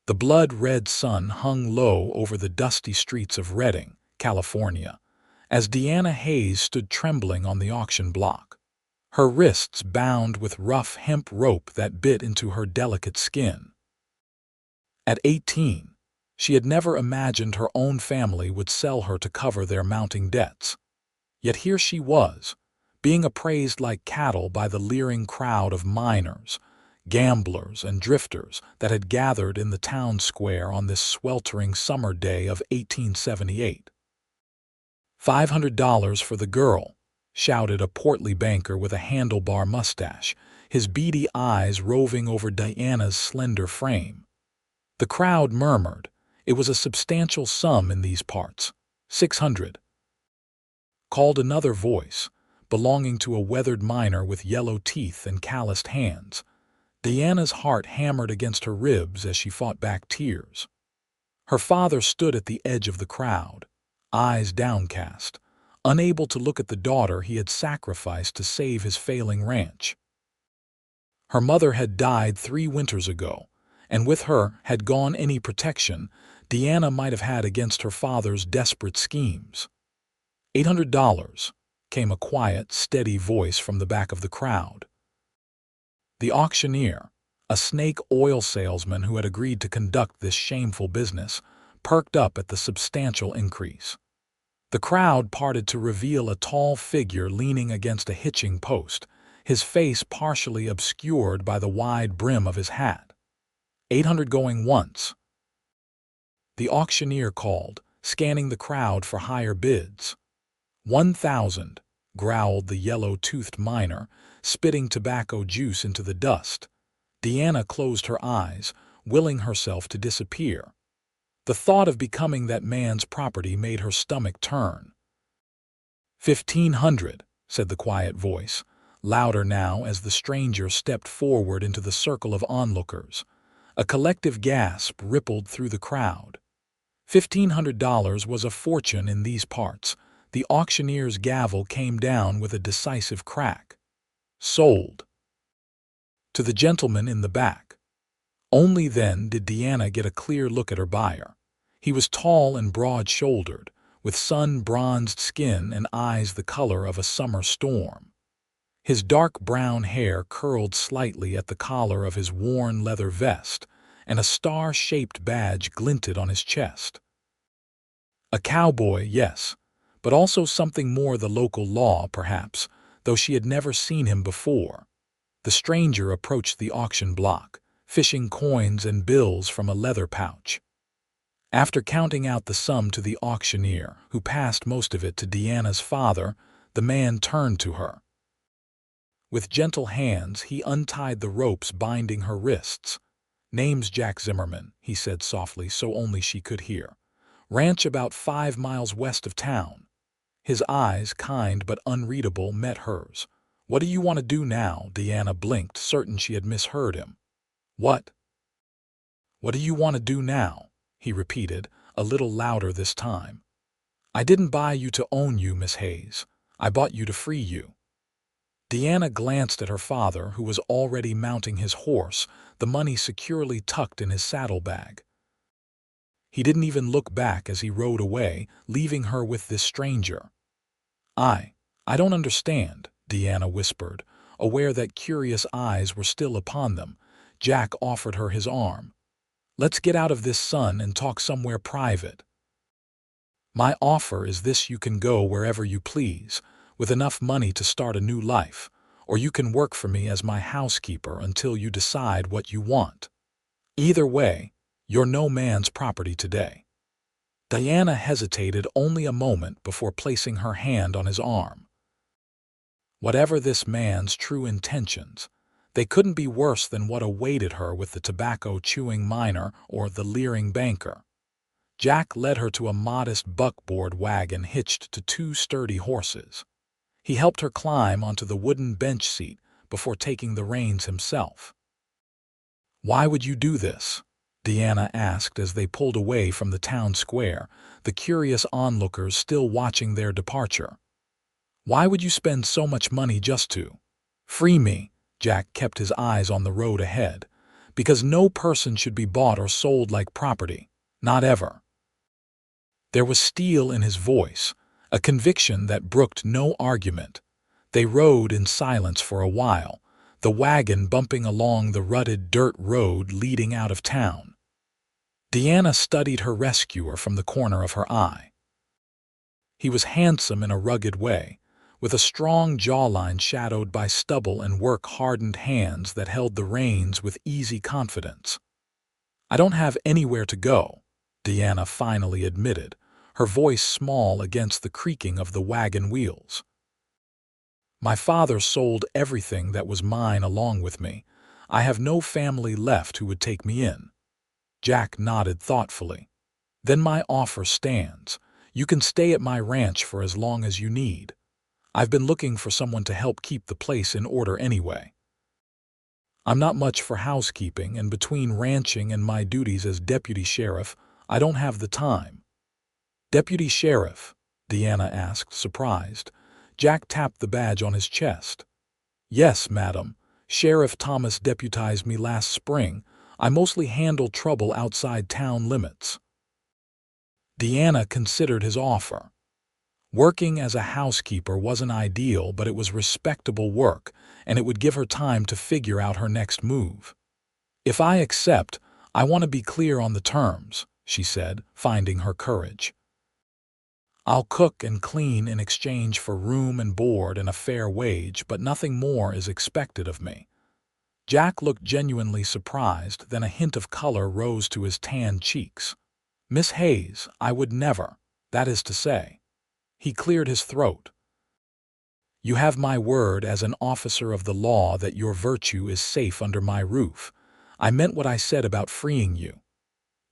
The blood-red sun hung low over the dusty streets of Redding, California, as Deanna Hayes stood trembling on the auction block, her wrists bound with rough hemp rope that bit into her delicate skin. At 18, she had never imagined her own family would sell her to cover their mounting debts. Yet here she was, being appraised like cattle by the leering crowd of miners, gamblers, and drifters that had gathered in the town square on this sweltering summer day of 1878. $500 for the girl, shouted a portly banker with a handlebar mustache, his beady eyes roving over Diana's slender frame. The crowd murmured. It was a substantial sum in these parts. 600. Called another voice, belonging to a weathered miner with yellow teeth and calloused hands. Diana's heart hammered against her ribs as she fought back tears. Her father stood at the edge of the crowd, eyes downcast, unable to look at the daughter he had sacrificed to save his failing ranch. Her mother had died 3 winters ago, and with her had gone any protection Deanna might have had against her father's desperate schemes. $800, came a quiet, steady voice from the back of the crowd. The auctioneer, a snake oil salesman who had agreed to conduct this shameful business, perked up at the substantial increase. The crowd parted to reveal a tall figure leaning against a hitching post, his face partially obscured by the wide brim of his hat. 800 going once. The auctioneer called, scanning the crowd for higher bids. 1,000, growled the yellow-toothed miner, spitting tobacco juice into the dust. Deanna closed her eyes, willing herself to disappear. The thought of becoming that man's property made her stomach turn. 1,500, said the quiet voice, louder now as the stranger stepped forward into the circle of onlookers. A collective gasp rippled through the crowd. $1,500 was a fortune in these parts. The auctioneer's gavel came down with a decisive crack. Sold. To the gentleman in the back. Only then did Deanna get a clear look at her buyer. He was tall and broad-shouldered, with sun-bronzed skin and eyes the color of a summer storm. His dark brown hair curled slightly at the collar of his worn leather vest, and a star-shaped badge glinted on his chest. A cowboy, yes, but also something more the local law, perhaps, though she had never seen him before. The stranger approached the auction block, fishing coins and bills from a leather pouch. After counting out the sum to the auctioneer, who passed most of it to Deanna's father, the man turned to her. With gentle hands, he untied the ropes binding her wrists. "Name's Jack Zimmerman," he said softly so only she could hear. "Ranch about 5 miles west of town." His eyes, kind but unreadable, met hers. "What do you want to do now?" Deanna blinked, certain she had misheard him. "What do you want to do now?" he repeated, a little louder this time. "I didn't buy you to own you, Miss Hayes. I bought you to free you." Deanna glanced at her father, who was already mounting his horse, the money securely tucked in his saddlebag. He didn't even look back as he rode away, leaving her with this stranger. I don't understand," Deanna whispered, aware that curious eyes were still upon them. Jack offered her his arm. "Let's get out of this sun and talk somewhere private. My offer is this: you can go wherever you please, with enough money to start a new life, or you can work for me as my housekeeper until you decide what you want. Either way, you're no man's property today." Diana hesitated only a moment before placing her hand on his arm. Whatever this man's true intentions, they couldn't be worse than what awaited her with the tobacco-chewing miner or the leering banker. Jack led her to a modest buckboard wagon hitched to 2 sturdy horses. He helped her climb onto the wooden bench seat before taking the reins himself. "Why would you do this?" Deanna asked as they pulled away from the town square, the curious onlookers still watching their departure. "Why would you spend so much money just to free me?" Jack kept his eyes on the road ahead. because no person should be bought or sold like property, not ever. There was steel in his voice, a conviction that brooked no argument. They rode in silence for a while, the wagon bumping along the rutted dirt road leading out of town. Deanna studied her rescuer from the corner of her eye. He was handsome in a rugged way, with a strong jawline shadowed by stubble and work-hardened hands that held the reins with easy confidence. "I don't have anywhere to go," Deanna finally admitted, her voice small against the creaking of the wagon wheels. "My father sold everything that was mine along with me. I have no family left who would take me in." Jack nodded thoughtfully. "Then my offer stands. You can stay at my ranch for as long as you need. I've been looking for someone to help keep the place in order anyway. I'm not much for housekeeping, and between ranching and my duties as deputy sheriff, I don't have the time." "Deputy sheriff?" Deanna asked, surprised. Jack tapped the badge on his chest. "Yes, madam. Sheriff Thomas deputized me last spring. I mostly handle trouble outside town limits." Deanna considered his offer. Working as a housekeeper wasn't ideal, but it was respectable work, and it would give her time to figure out her next move. "If I accept, I want to be clear on the terms," she said, finding her courage. "I'll cook and clean in exchange for room and board and a fair wage, but nothing more is expected of me." Jack looked genuinely surprised, then a hint of color rose to his tanned cheeks. "Miss Hayes, I would never, that is to say." He cleared his throat. "You have my word as an officer of the law that your virtue is safe under my roof. I meant what I said about freeing you."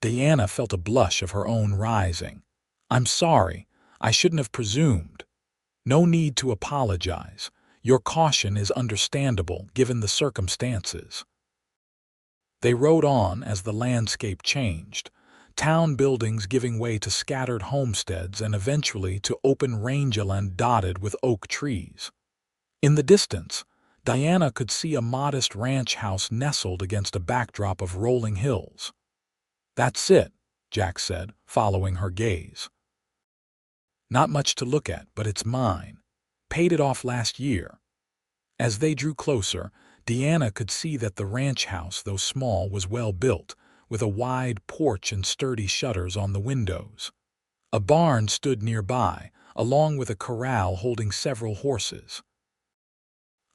Deanna felt a blush of her own rising. "I'm sorry. I shouldn't have presumed." "No need to apologize. Your caution is understandable given the circumstances." They rode on as the landscape changed, town buildings giving way to scattered homesteads and eventually to open rangeland dotted with oak trees. In the distance, Diana could see a modest ranch house nestled against a backdrop of rolling hills. "That's it," Jack said, following her gaze. "Not much to look at, but it's mine. Paid it off last year." As they drew closer, Deanna could see that the ranch house, though small, was well built, with a wide porch and sturdy shutters on the windows. A barn stood nearby, along with a corral holding several horses.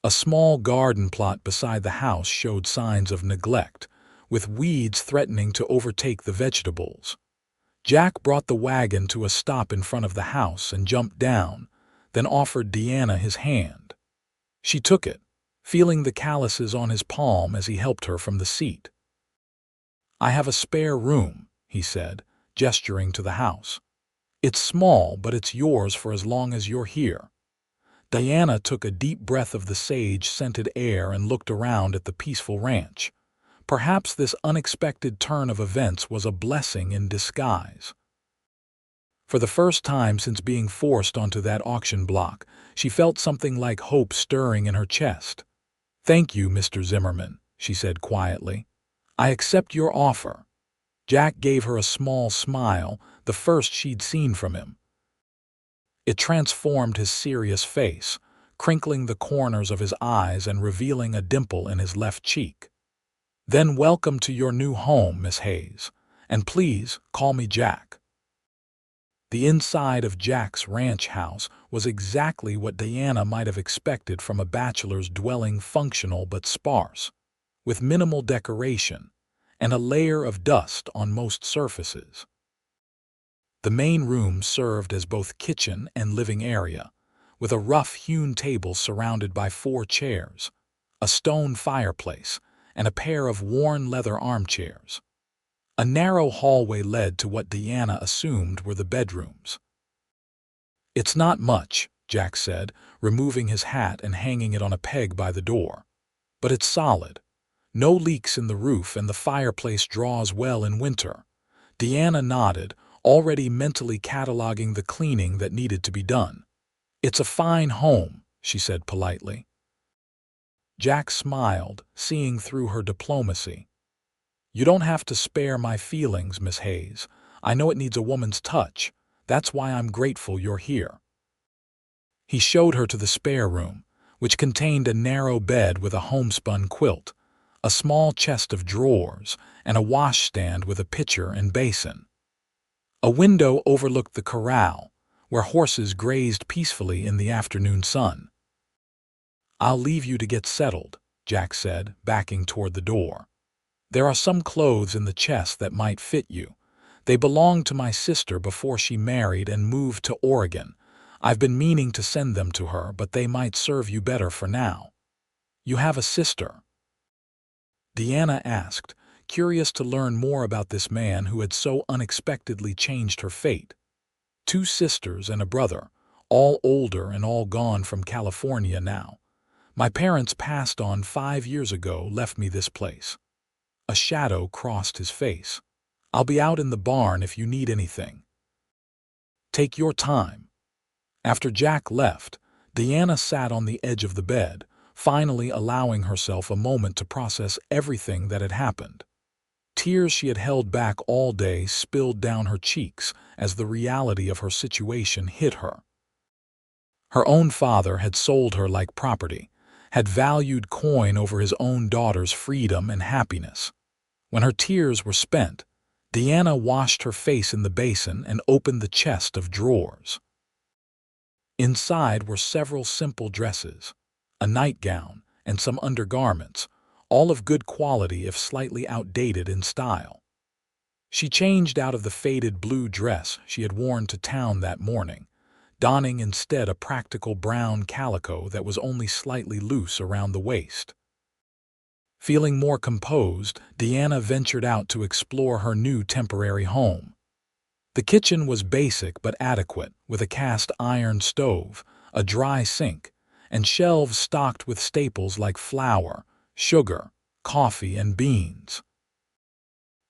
A small garden plot beside the house showed signs of neglect, with weeds threatening to overtake the vegetables. Jack brought the wagon to a stop in front of the house and jumped down, then offered Deanna his hand. She took it, feeling the calluses on his palm as he helped her from the seat. "I have a spare room," he said, gesturing to the house. "It's small, but it's yours for as long as you're here." Diana took a deep breath of the sage-scented air and looked around at the peaceful ranch. Perhaps this unexpected turn of events was a blessing in disguise. For the first time since being forced onto that auction block, she felt something like hope stirring in her chest. "Thank you, Mr. Zimmerman," she said quietly. "I accept your offer." Jack gave her a small smile, the first she'd seen from him. It transformed his serious face, crinkling the corners of his eyes and revealing a dimple in his left cheek. "Then welcome to your new home, Miss Hayes, and please call me Jack." The inside of Jack's ranch house was exactly what Diana might have expected from a bachelor's dwelling, functional but sparse, with minimal decoration and a layer of dust on most surfaces. The main room served as both kitchen and living area, with a rough-hewn table surrounded by 4 chairs, a stone fireplace, and a pair of worn leather armchairs. A narrow hallway led to what Deanna assumed were the bedrooms. "It's not much," Jack said, removing his hat and hanging it on a peg by the door. "But it's solid. No leaks in the roof, and the fireplace draws well in winter." Deanna nodded, already mentally cataloging the cleaning that needed to be done. "It's a fine home," she said politely. Jack smiled, seeing through her diplomacy. You don't have to spare my feelings, Miss Hayes. I know it needs a woman's touch. That's why I'm grateful you're here. He showed her to the spare room, which contained a narrow bed with a homespun quilt, a small chest of drawers, and a washstand with a pitcher and basin. A window overlooked the corral, where horses grazed peacefully in the afternoon sun. "I'll leave you to get settled," Jack said, backing toward the door. "There are some clothes in the chest that might fit you. They belonged to my sister before she married and moved to Oregon. I've been meaning to send them to her, but they might serve you better for now." "You have a sister?" Deanna asked, curious to learn more about this man who had so unexpectedly changed her fate. "Two sisters and a brother, all older and all gone from California now. My parents passed on 5 years ago, left me this place." A shadow crossed his face. "I'll be out in the barn if you need anything." "Take your time." After Jack left, Deanna sat on the edge of the bed, finally allowing herself a moment to process everything that had happened. Tears she had held back all day spilled down her cheeks as the reality of her situation hit her. Her own father had sold her like property, had valued coin over his own daughter's freedom and happiness. When her tears were spent, Deanna washed her face in the basin and opened the chest of drawers. Inside were several simple dresses, a nightgown, and some undergarments, all of good quality if slightly outdated in style. She changed out of the faded blue dress she had worn to town that morning, donning instead a practical brown calico that was only slightly loose around the waist. Feeling more composed, Deanna ventured out to explore her new temporary home. The kitchen was basic but adequate, with a cast iron stove, a dry sink, and shelves stocked with staples like flour, sugar, coffee, and beans.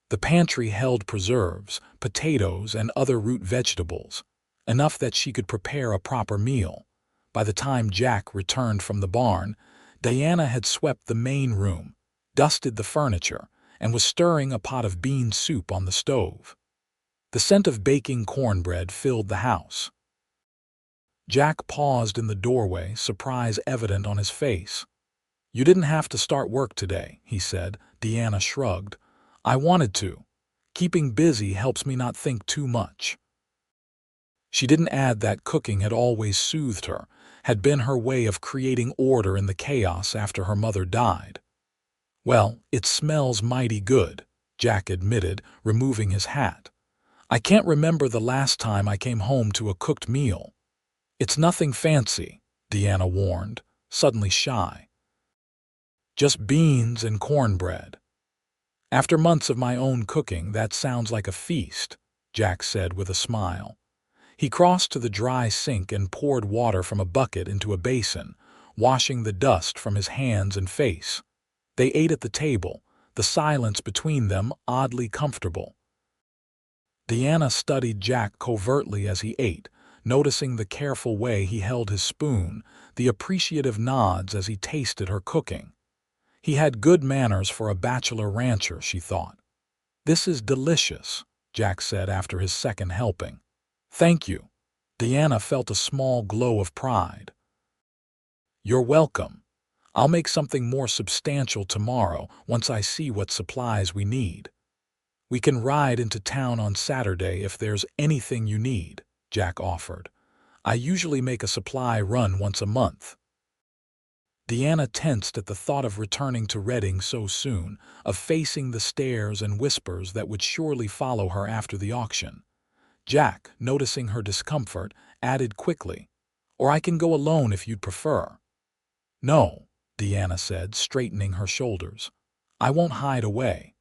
The pantry held preserves, potatoes, and other root vegetables, enough that she could prepare a proper meal. By the time Jack returned from the barn, Diana had swept the main room, dusted the furniture, and was stirring a pot of bean soup on the stove. The scent of baking cornbread filled the house. Jack paused in the doorway, surprise evident on his face. "You didn't have to start work today," he said. Deanna shrugged. "I wanted to. Keeping busy helps me not think too much." She didn't add that cooking had always soothed her, had been her way of creating order in the chaos after her mother died. "Well, it smells mighty good," Jack admitted, removing his hat. "I can't remember the last time I came home to a cooked meal." "It's nothing fancy," Deanna warned, suddenly shy. "Just beans and cornbread." "After months of my own cooking, that sounds like a feast," Jack said with a smile. He crossed to the dry sink and poured water from a bucket into a basin, washing the dust from his hands and face. They ate at the table, the silence between them oddly comfortable. Deanna studied Jack covertly as he ate, noticing the careful way he held his spoon, the appreciative nods as he tasted her cooking. He had good manners for a bachelor rancher, she thought. "This is delicious," Jack said after his second helping. "Thank you." Deanna felt a small glow of pride. "You're welcome. I'll make something more substantial tomorrow once I see what supplies we need. We can ride into town on Saturday if there's anything you need," Jack offered. "I usually make a supply run once a month." Deanna tensed at the thought of returning to Redding so soon, of facing the stares and whispers that would surely follow her after the auction. Jack, noticing her discomfort, added quickly, "Or I can go alone if you'd prefer." "No," Deanna said, straightening her shoulders. "I won't hide away."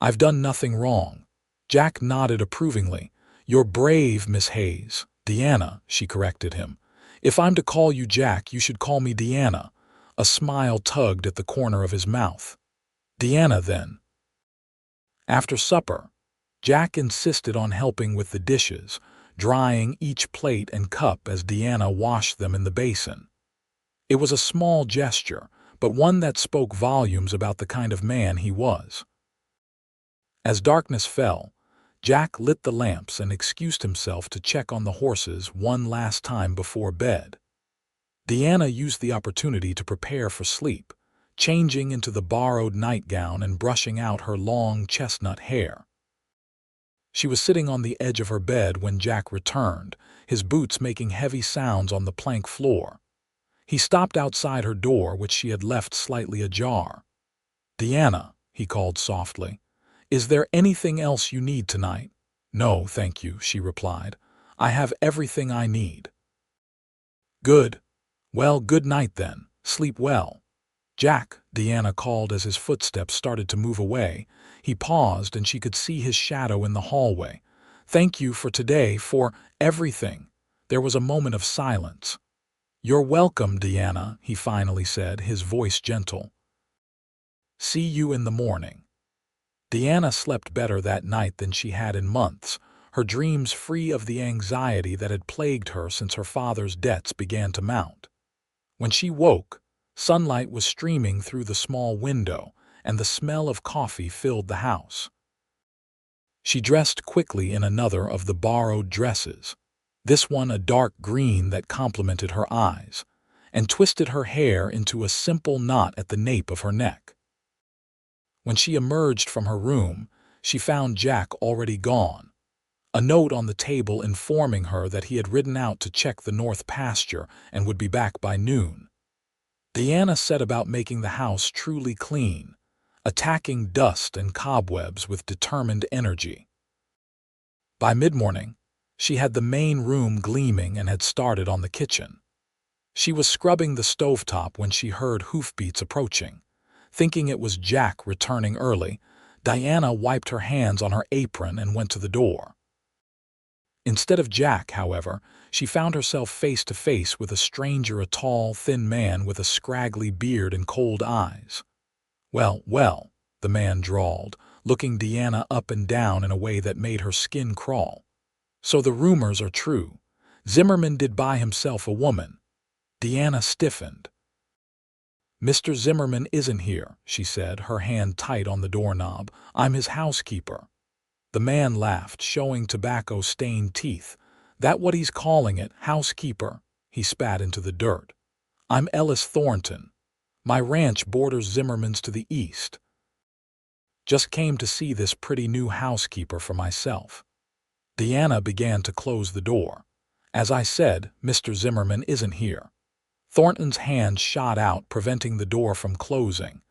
"I've done nothing wrong." Jack nodded approvingly. "You're brave, Miss Hayes." "Deanna," she corrected him. "If I'm to call you Jack, you should call me Deanna." A smile tugged at the corner of his mouth. "Deanna, then." After supper, Jack insisted on helping with the dishes, drying each plate and cup as Deanna washed them in the basin. It was a small gesture, but one that spoke volumes about the kind of man he was. As darkness fell, Jack lit the lamps and excused himself to check on the horses one last time before bed. Deanna used the opportunity to prepare for sleep, changing into the borrowed nightgown and brushing out her long chestnut hair. She was sitting on the edge of her bed when Jack returned, his boots making heavy sounds on the plank floor. He stopped outside her door, which she had left slightly ajar. "Deanna," he called softly, "is there anything else you need tonight?" "No, thank you," she replied. "I have everything I need." "Good. Well, good night then. Sleep well." "Jack," Deanna called as his footsteps started to move away. He paused and she could see his shadow in the hallway. "Thank you for today, for everything." There was a moment of silence. "You're welcome, Deanna," he finally said, his voice gentle. "See you in the morning." Deanna slept better that night than she had in months, her dreams free of the anxiety that had plagued her since her father's debts began to mount. When she woke, sunlight was streaming through the small window, and the smell of coffee filled the house. She dressed quickly in another of the borrowed dresses, this one a dark green that complemented her eyes, and twisted her hair into a simple knot at the nape of her neck. When she emerged from her room, she found Jack already gone, a note on the table informing her that he had ridden out to check the north pasture and would be back by noon. Deanna set about making the house truly clean, attacking dust and cobwebs with determined energy. By mid-morning, she had the main room gleaming and had started on the kitchen. She was scrubbing the stovetop when she heard hoofbeats approaching. Thinking it was Jack returning early, Diana wiped her hands on her apron and went to the door. Instead of Jack, however, she found herself face to face with a stranger, a tall, thin man with a scraggly beard and cold eyes. "Well, well," the man drawled, looking Deanna up and down in a way that made her skin crawl. "So the rumors are true. Zimmerman did buy himself a woman." Deanna stiffened. "Mr. Zimmerman isn't here," she said, her hand tight on the doorknob. "I'm his housekeeper." The man laughed, showing tobacco-stained teeth. "That what he's calling it, housekeeper?" He spat into the dirt. "I'm Ellis Thornton. My ranch borders Zimmerman's to the east. Just came to see this pretty new housekeeper for myself." Deanna began to close the door. "As I said, Mr. Zimmerman isn't here." Thornton's hand shot out, preventing the door from closing.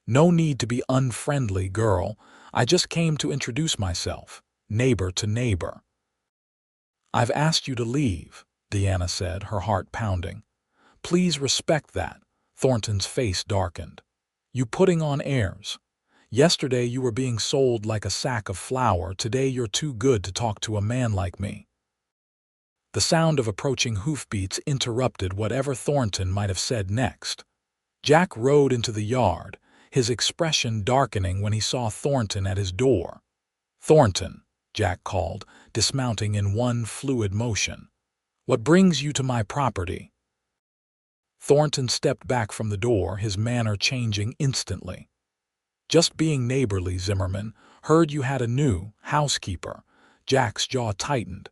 "No need to be unfriendly, girl. I just came to introduce myself, neighbor to neighbor." "I've asked you to leave," Deanna said, her heart pounding. "Please respect that." Thornton's face darkened. "You putting on airs. Yesterday you were being sold like a sack of flour. Today you're too good to talk to a man like me." The sound of approaching hoofbeats interrupted whatever Thornton might have said next. Jack rode into the yard, his expression darkening when he saw Thornton at his door. "Thornton," Jack called, dismounting in one fluid motion. "What brings you to my property?" Thornton stepped back from the door, his manner changing instantly. "Just being neighborly, Zimmerman. Heard you had a new housekeeper." Jack's jaw tightened.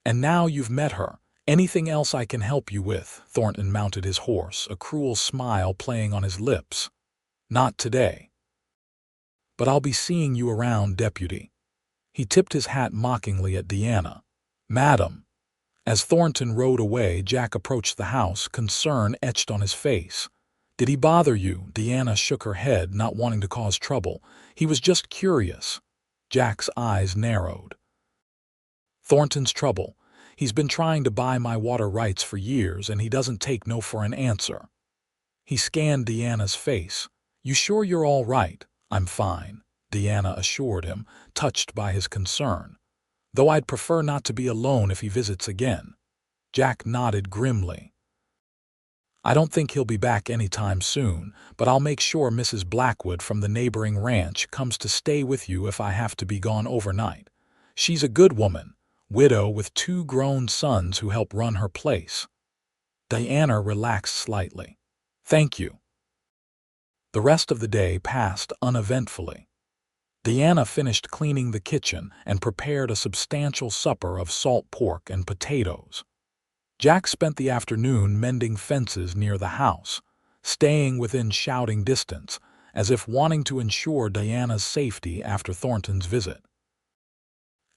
"And now you've met her. Anything else I can help you with?" Thornton mounted his horse, a cruel smile playing on his lips. "Not today. But I'll be seeing you around, deputy." He tipped his hat mockingly at Deanna. "Madam." As Thornton rode away, Jack approached the house, concern etched on his face. "Did he bother you?" Deanna shook her head, not wanting to cause trouble. "He was just curious." Jack's eyes narrowed. "Thornton's trouble. He's been trying to buy my water rights for years, and he doesn't take no for an answer." He scanned Deanna's face. "You sure you're all right?" "I'm fine," Deanna assured him, touched by his concern. "Though I'd prefer not to be alone if he visits again." Jack nodded grimly. "I don't think he'll be back anytime soon, but I'll make sure Mrs. Blackwood from the neighboring ranch comes to stay with you if I have to be gone overnight. She's a good woman, widow with 2 grown sons who help run her place." Diana relaxed slightly. "Thank you." The rest of the day passed uneventfully. Deanna finished cleaning the kitchen and prepared a substantial supper of salt pork and potatoes. Jack spent the afternoon mending fences near the house, staying within shouting distance, as if wanting to ensure Diana's safety after Thornton's visit.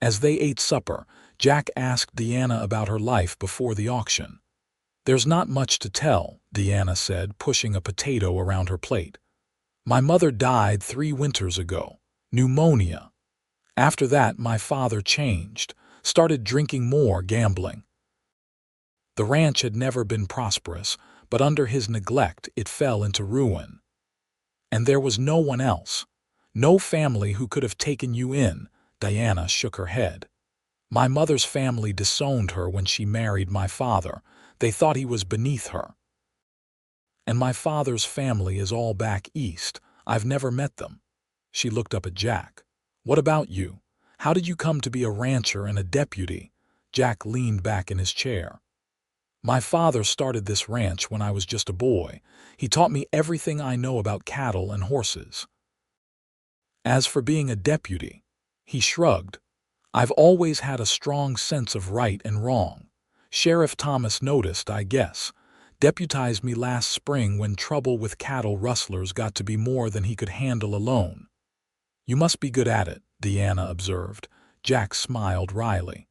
As they ate supper, Jack asked Deanna about her life before the auction. "There's not much to tell," Deanna said, pushing a potato around her plate. "My mother died 3 winters ago. Pneumonia. After that, my father changed, started drinking more, gambling. The ranch had never been prosperous, but under his neglect it fell into ruin. And there was no one else. No family who could have taken you in." Diana shook her head. "My mother's family disowned her when she married my father. They thought he was beneath her. And my father's family is all back east. I've never met them." She looked up at Jack. "What about you? How did you come to be a rancher and a deputy?" Jack leaned back in his chair. "My father started this ranch when I was just a boy. He taught me everything I know about cattle and horses. As for being a deputy," he shrugged, "I've always had a strong sense of right and wrong. Sheriff Thomas noticed, I guess. Deputized me last spring when trouble with cattle rustlers got to be more than he could handle alone." "You must be good at it," Deanna observed. Jack smiled wryly.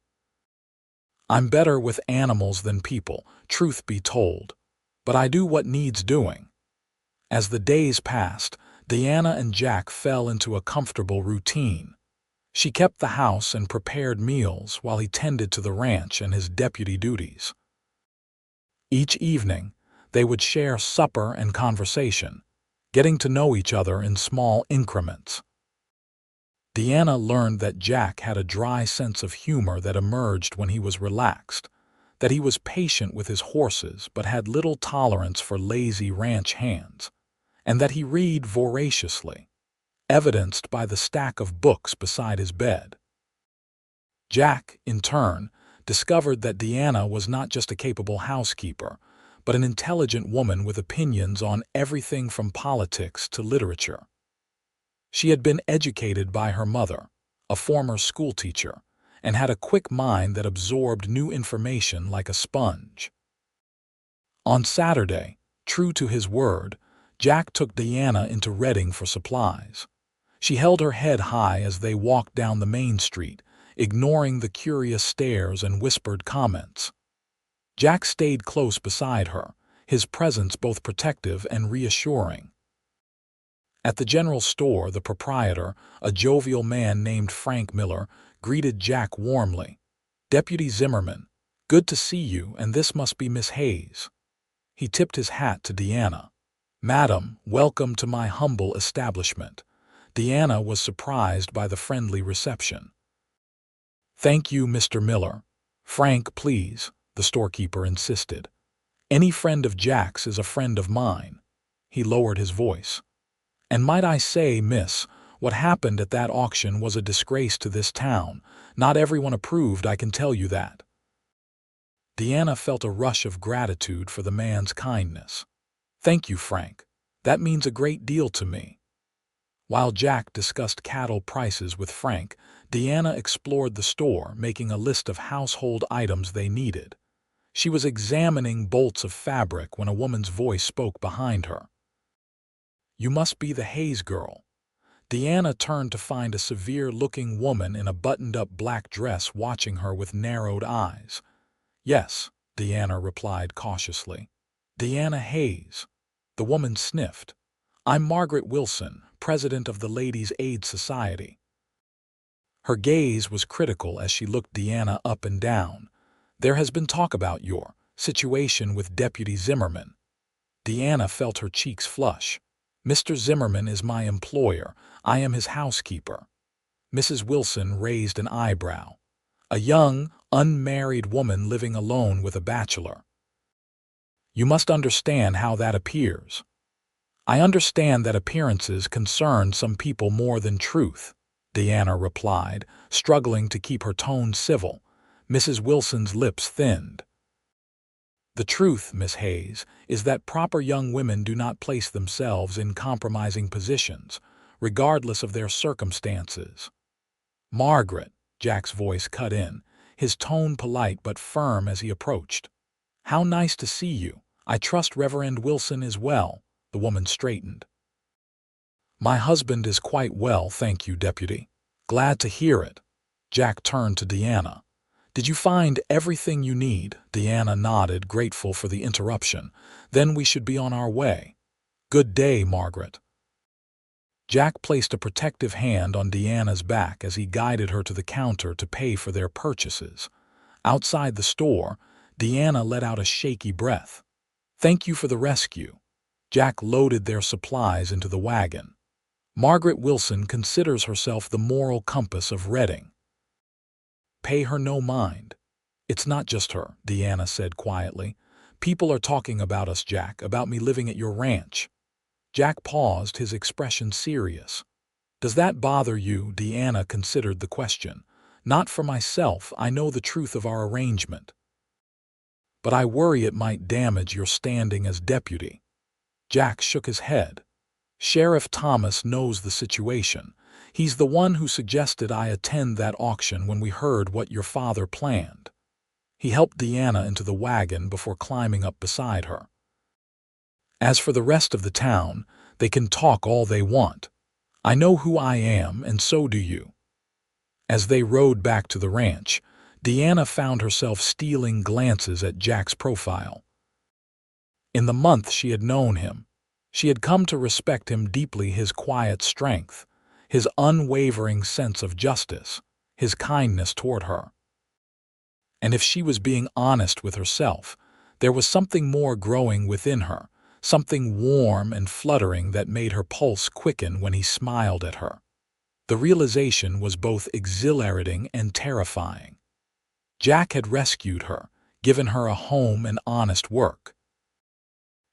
"I'm better with animals than people, truth be told. But I do what needs doing." As the days passed, Deanna and Jack fell into a comfortable routine. She kept the house and prepared meals while he tended to the ranch and his deputy duties. Each evening, they would share supper and conversation, getting to know each other in small increments. Deanna learned that Jack had a dry sense of humor that emerged when he was relaxed, that he was patient with his horses but had little tolerance for lazy ranch hands, and that he read voraciously, evidenced by the stack of books beside his bed. Jack, in turn, discovered that Deanna was not just a capable housekeeper, but an intelligent woman with opinions on everything from politics to literature. She had been educated by her mother, a former schoolteacher, and had a quick mind that absorbed new information like a sponge. On Saturday, true to his word, Jack took Deanna into Reading for supplies. She held her head high as they walked down the main street, ignoring the curious stares and whispered comments. Jack stayed close beside her, his presence both protective and reassuring. At the general store, the proprietor, a jovial man named Frank Miller, greeted Jack warmly. "Deputy Zimmerman, good to see you, and this must be Miss Hayes." He tipped his hat to Deanna. "Madam, welcome to my humble establishment." Deanna was surprised by the friendly reception. "Thank you, Mr. Miller." "Frank, please," the storekeeper insisted. "Any friend of Jack's is a friend of mine." He lowered his voice. "And might I say, miss, what happened at that auction was a disgrace to this town. Not everyone approved, I can tell you that." Deanna felt a rush of gratitude for the man's kindness. "Thank you, Frank. That means a great deal to me." While Jack discussed cattle prices with Frank, Deanna explored the store, making a list of household items they needed. She was examining bolts of fabric when a woman's voice spoke behind her. "You must be the Hayes girl." Deanna turned to find a severe-looking woman in a buttoned-up black dress watching her with narrowed eyes. "Yes," Deanna replied cautiously. "Deanna Hayes." The woman sniffed. "I'm Margaret Wilson, president of the Ladies' Aid Society." Her gaze was critical as she looked Deanna up and down. "There has been talk about your situation with Deputy Zimmerman." Deanna felt her cheeks flush. "Mr. Zimmerman is my employer. I am his housekeeper." Mrs. Wilson raised an eyebrow. "A young, unmarried woman living alone with a bachelor. You must understand how that appears." "I understand that appearances concern some people more than truth," Deanna replied, struggling to keep her tone civil. Mrs. Wilson's lips thinned. "The truth, Miss Hayes, is that proper young women do not place themselves in compromising positions. regardless of their circumstances. "Margaret," Jack's voice cut in, his tone polite but firm as he approached. "How nice to see you. I trust Reverend Wilson is well." The woman straightened. "My husband is quite well, thank you, Deputy." "Glad to hear it." Jack turned to Deanna. "Did you find everything you need?" Deanna nodded, grateful for the interruption. "Then we should be on our way." "Good day, Margaret." Jack placed a protective hand on Deanna's back as he guided her to the counter to pay for their purchases. Outside the store, Deanna let out a shaky breath. "Thank you for the rescue." Jack loaded their supplies into the wagon. "Margaret Wilson considers herself the moral compass of Redding. Pay her no mind." "It's not just her," Deanna said quietly. "People are talking about us, Jack, about me living at your ranch." Jack paused, his expression serious. "Does that bother you?" Deanna considered the question. "Not for myself, I know the truth of our arrangement. But I worry it might damage your standing as deputy." Jack shook his head. "Sheriff Thomas knows the situation. He's the one who suggested I attend that auction when we heard what your father planned." He helped Deanna into the wagon before climbing up beside her. "As for the rest of the town, they can talk all they want. I know who I am, and so do you." As they rode back to the ranch, Deanna found herself stealing glances at Jack's profile. In the month she had known him, she had come to respect him deeply, his quiet strength, his unwavering sense of justice, his kindness toward her. And if she was being honest with herself, there was something more growing within her, something warm and fluttering that made her pulse quicken when he smiled at her. The realization was both exhilarating and terrifying. Jack had rescued her, given her a home and honest work.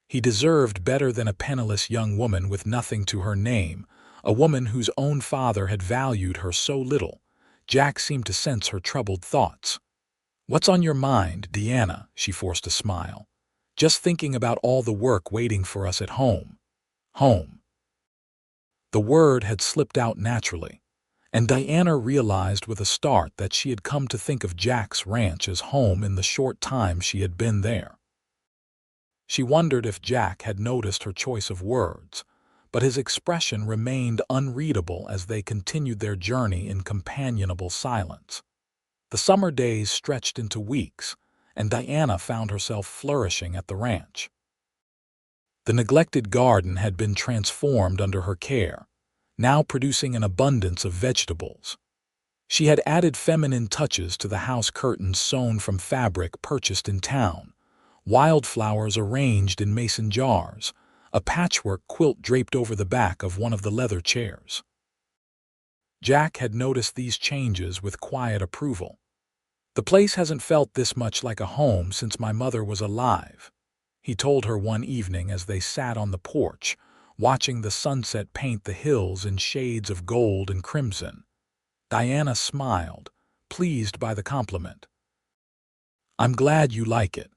He deserved better than a penniless young woman with nothing to her name, a woman whose own father had valued her so little. Jack seemed to sense her troubled thoughts. "What's on your mind, Deanna?" She forced a smile. "Just thinking about all the work waiting for us at home." Home. The word had slipped out naturally, and Diana realized with a start that she had come to think of Jack's ranch as home in the short time she had been there. She wondered if Jack had noticed her choice of words, but his expression remained unreadable as they continued their journey in companionable silence. The summer days stretched into weeks, and Diana found herself flourishing at the ranch. The neglected garden had been transformed under her care, now producing an abundance of vegetables. She had added feminine touches to the house curtains sewn from fabric purchased in town, wildflowers arranged in mason jars, a patchwork quilt draped over the back of one of the leather chairs. Jack had noticed these changes with quiet approval. "The place hasn't felt this much like a home since my mother was alive," he told her one evening as they sat on the porch, watching the sunset paint the hills in shades of gold and crimson. Diana smiled, pleased by the compliment. "I'm glad you like it."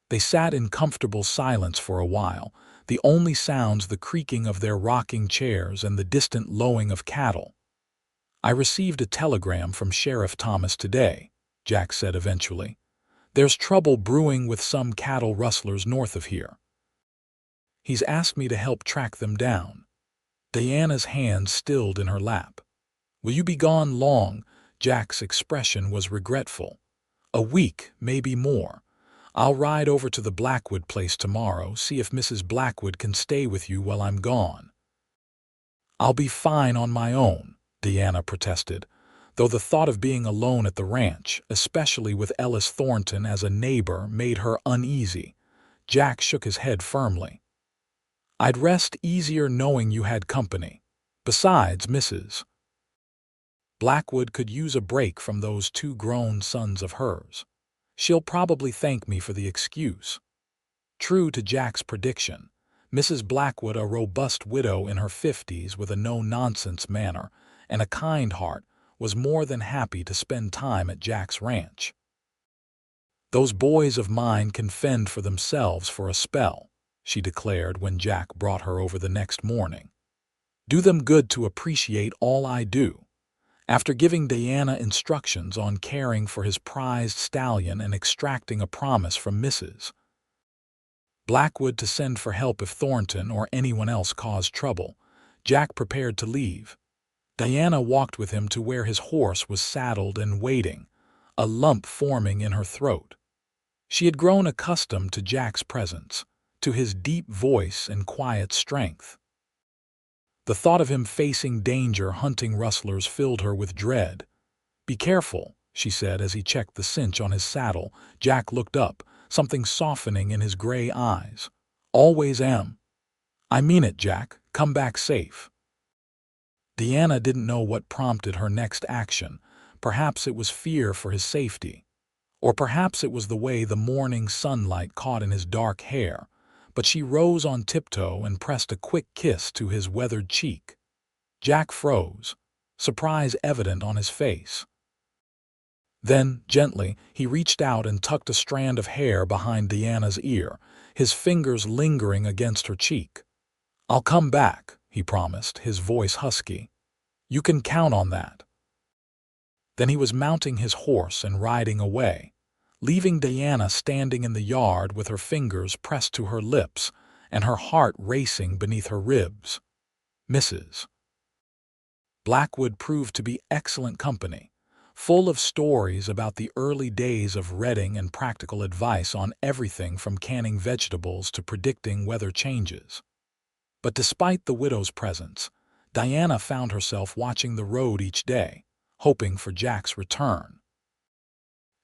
They sat in comfortable silence for a while, the only sounds the creaking of their rocking chairs and the distant lowing of cattle. "I received a telegram from Sheriff Thomas today," Jack said eventually. "There's trouble brewing with some cattle rustlers north of here. He's asked me to help track them down." Diana's hand stilled in her lap. "Will you be gone long?" Jack's expression was regretful. "A week, maybe more. I'll ride over to the Blackwood place tomorrow, see if Mrs. Blackwood can stay with you while I'm gone." "I'll be fine on my own," Deanna protested, though the thought of being alone at the ranch, especially with Ellis Thornton as a neighbor, made her uneasy. Jack shook his head firmly. "I'd rest easier knowing you had company. Besides, Mrs. Blackwood could use a break from those two grown sons of hers. She'll probably thank me for the excuse." True to Jack's prediction, Mrs. Blackwood, a robust widow in her 50s with a no-nonsense manner and a kind heart, was more than happy to spend time at Jack's ranch. "Those boys of mine can fend for themselves for a spell," she declared when Jack brought her over the next morning. Do them good to appreciate all I do." After giving Diana instructions on caring for his prized stallion and extracting a promise from Mrs. Blackwood to send for help if Thornton or anyone else caused trouble, Jack prepared to leave. Diana walked with him to where his horse was saddled and waiting, a lump forming in her throat. She had grown accustomed to Jack's presence, to his deep voice and quiet strength. The thought of him facing danger hunting rustlers filled her with dread. "Be careful," she said as he checked the cinch on his saddle. Jack looked up, something softening in his gray eyes. "Always am." "I mean it, Jack. Come back safe." Diana didn't know what prompted her next action. Perhaps it was fear for his safety. Or perhaps it was the way the morning sunlight caught in his dark hair. But she rose on tiptoe and pressed a quick kiss to his weathered cheek. Jack froze, surprise evident on his face. Then, gently, he reached out and tucked a strand of hair behind Diana's ear, his fingers lingering against her cheek. "I'll come back," he promised, his voice husky. "You can count on that." Then he was mounting his horse and riding away, leaving Diana standing in the yard with her fingers pressed to her lips and her heart racing beneath her ribs. Mrs. Blackwood proved to be excellent company, full of stories about the early days of Reading and practical advice on everything from canning vegetables to predicting weather changes. But despite the widow's presence, Diana found herself watching the road each day, hoping for Jack's return.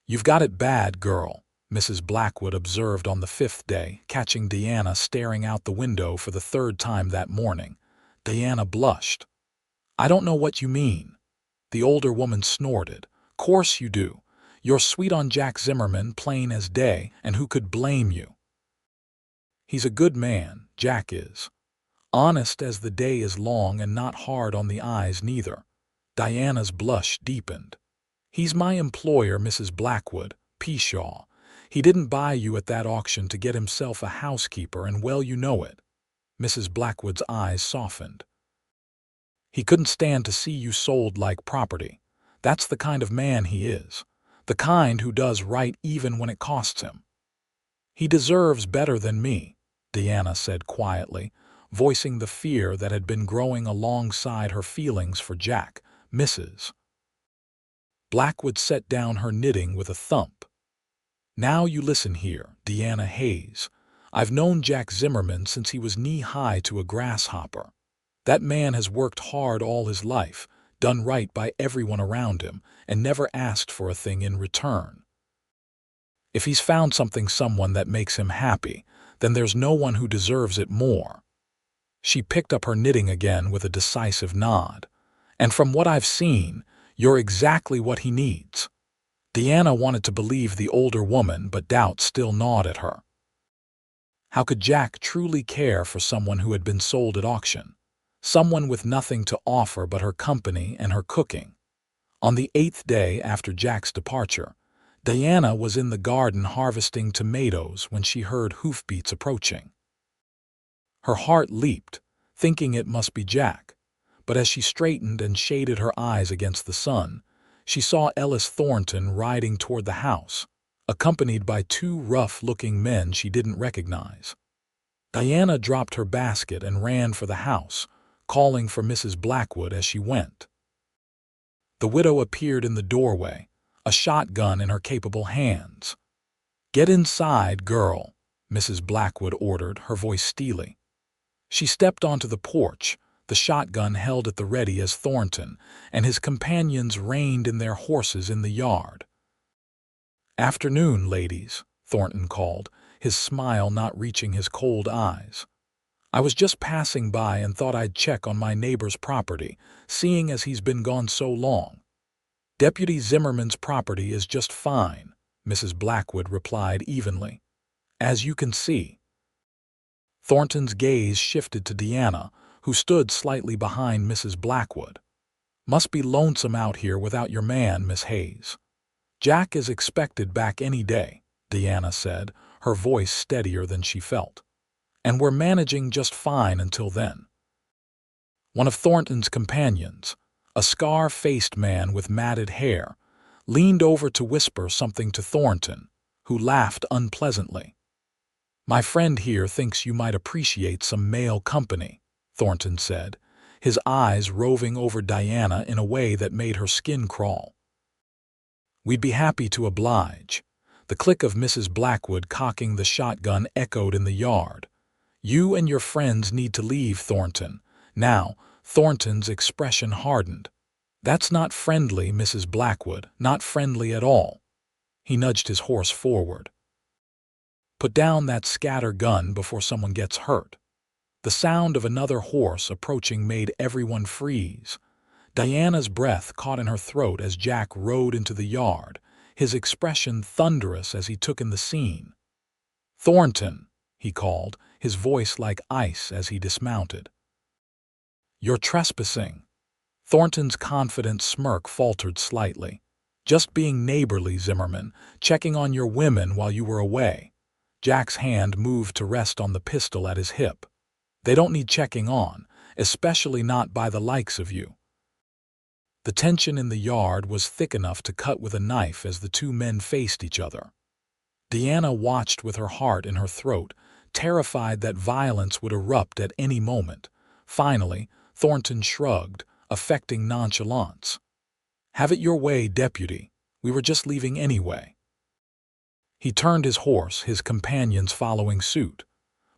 "You've got it bad, girl," Mrs. Blackwood observed on the fifth day, catching Diana staring out the window for the third time that morning. Diana blushed. "I don't know what you mean." The older woman snorted. "Course you do. You're sweet on Jack Zimmerman, plain as day, and who could blame you? He's a good man, Jack is. Honest as the day is long and not hard on the eyes neither." Diana's blush deepened. "He's my employer, Mrs. Blackwood, Pshaw. He didn't buy you at that auction to get himself a housekeeper, and well you know it." Mrs. Blackwood's eyes softened. "He couldn't stand to see you sold like property. That's the kind of man he is, the kind who does right even when it costs him." "He deserves better than me," Diana said quietly, voicing the fear that had been growing alongside her feelings for Jack. Mrs. Blackwood set down her knitting with a thump. "Now you listen here, Diana Hayes. I've known Jack Zimmerman since he was knee-high to a grasshopper. That man has worked hard all his life, done right by everyone around him, and never asked for a thing in return. If he's found someone that makes him happy, then there's no one who deserves it more." She picked up her knitting again with a decisive nod. "And from what I've seen, you're exactly what he needs." Diana wanted to believe the older woman, but doubt still gnawed at her. How could Jack truly care for someone who had been sold at auction? Someone with nothing to offer but her company and her cooking. On the 8th day after Jack's departure, Diana was in the garden harvesting tomatoes when she heard hoofbeats approaching. Her heart leaped, thinking it must be Jack, but as she straightened and shaded her eyes against the sun, she saw Ellis Thornton riding toward the house, accompanied by two rough-looking men she didn't recognize. Diana dropped her basket and ran for the house, calling for Mrs. Blackwood as she went. The widow appeared in the doorway, a shotgun in her capable hands. "Get inside, girl," Mrs. Blackwood ordered, her voice steely. She stepped onto the porch, the shotgun held at the ready as Thornton and his companions reined in their horses in the yard. "Afternoon, ladies," Thornton called, his smile not reaching his cold eyes. "I was just passing by and thought I'd check on my neighbor's property, seeing as he's been gone so long." "Deputy Zimmerman's property is just fine," Mrs. Blackwood replied evenly. "As you can see." Thornton's gaze shifted to Diana, who stood slightly behind Mrs. Blackwood. "Must be lonesome out here without your man, Miss Hayes." "Jack is expected back any day," Diana said, her voice steadier than she felt. "And we're managing just fine until then." One of Thornton's companions, a scar-faced man with matted hair, leaned over to whisper something to Thornton, who laughed unpleasantly. "My friend here thinks you might appreciate some male company," Thornton said, his eyes roving over Diana in a way that made her skin crawl. "We'd be happy to oblige." The click of Mrs. Blackwood cocking the shotgun echoed in the yard. "You and your friends need to leave, Thornton." Now, Thornton's expression hardened. "That's not friendly, Mrs. Blackwood, not friendly at all." He nudged his horse forward. "Put down that scatter gun before someone gets hurt." The sound of another horse approaching made everyone freeze. Diana's breath caught in her throat as Jack rode into the yard, his expression thunderous as he took in the scene. "Thornton," he called, his voice like ice as he dismounted. "You're trespassing." Thornton's confident smirk faltered slightly. "Just being neighborly, Zimmerman, checking on your women while you were away." Jack's hand moved to rest on the pistol at his hip. "They don't need checking on, especially not by the likes of you." The tension in the yard was thick enough to cut with a knife as the two men faced each other. Diana watched with her heart in her throat, terrified that violence would erupt at any moment. Finally, Thornton shrugged, affecting nonchalance. "Have it your way, deputy. We were just leaving anyway." He turned his horse, his companions following suit.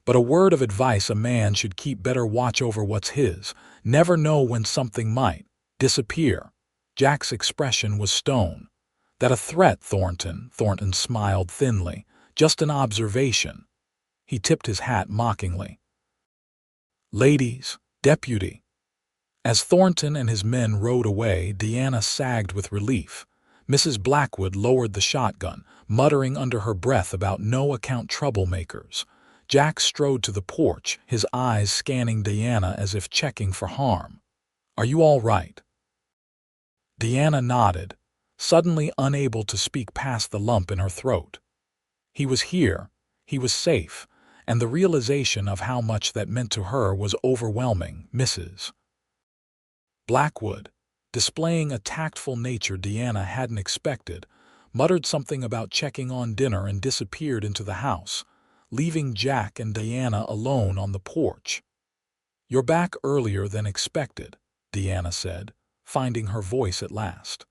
But a word of advice: a man should keep better watch over what's his, never know when something might disappear. Jack's expression was stone. "That a threat, Thornton?" Thornton smiled thinly. "Just an observation." He tipped his hat mockingly. "Ladies, deputy." As Thornton and his men rode away, Diana sagged with relief. Mrs. Blackwood lowered the shotgun, muttering under her breath about no-account troublemakers. Jack strode to the porch, his eyes scanning Diana as if checking for harm. "Are you all right?" Diana nodded, suddenly unable to speak past the lump in her throat. He was here, he was safe, and the realization of how much that meant to her was overwhelming. Mrs. Blackwood, displaying a tactful nature Diana hadn't expected, muttered something about checking on dinner and disappeared into the house, leaving Jack and Diana alone on the porch. "You're back earlier than expected," Diana said, finding her voice at last.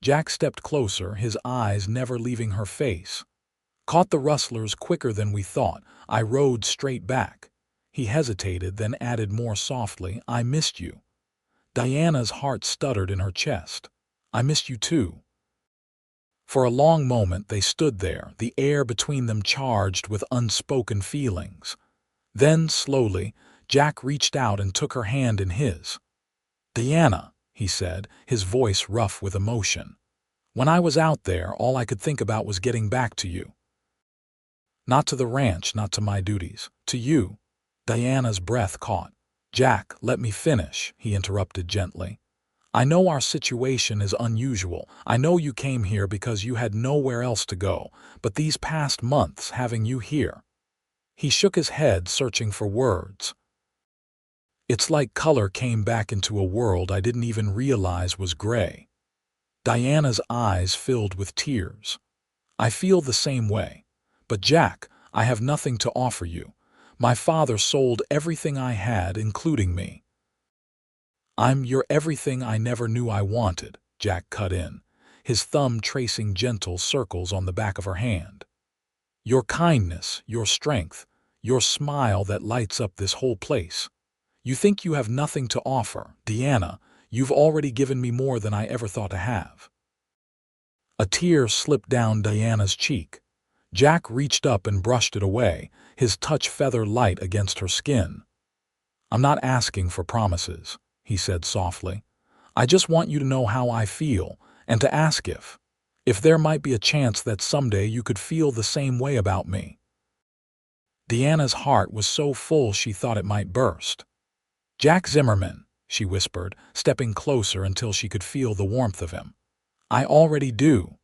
Jack stepped closer, his eyes never leaving her face. "Caught the rustlers quicker than we thought. I rode straight back." He hesitated, then added more softly, "I missed you." Diana's heart stuttered in her chest. "I missed you too." For a long moment they stood there, the air between them charged with unspoken feelings. Then, slowly, Jack reached out and took her hand in his. "Diana," he said, his voice rough with emotion. "When I was out there, all I could think about was getting back to you. Not to the ranch, not to my duties, to you." Diana's breath caught. "Jack, let me finish," he interrupted gently. "I know our situation is unusual. I know you came here because you had nowhere else to go, but these past months, having you here..." He shook his head, searching for words. "It's like color came back into a world I didn't even realize was gray." Diana's eyes filled with tears. "I feel the same way. But Jack, I have nothing to offer you. My father sold everything I had, including me." "I'm your everything I never knew I wanted," Jack cut in, his thumb tracing gentle circles on the back of her hand. "Your kindness, your strength, your smile that lights up this whole place. You think you have nothing to offer. Diana, you've already given me more than I ever thought to have." A tear slipped down Diana's cheek. Jack reached up and brushed it away, his touch feather light against her skin. "I'm not asking for promises," he said softly. "I just want you to know how I feel, and to ask if there might be a chance that someday you could feel the same way about me." Diana's heart was so full she thought it might burst. "Jack Zimmerman," she whispered, stepping closer until she could feel the warmth of him. "I already do."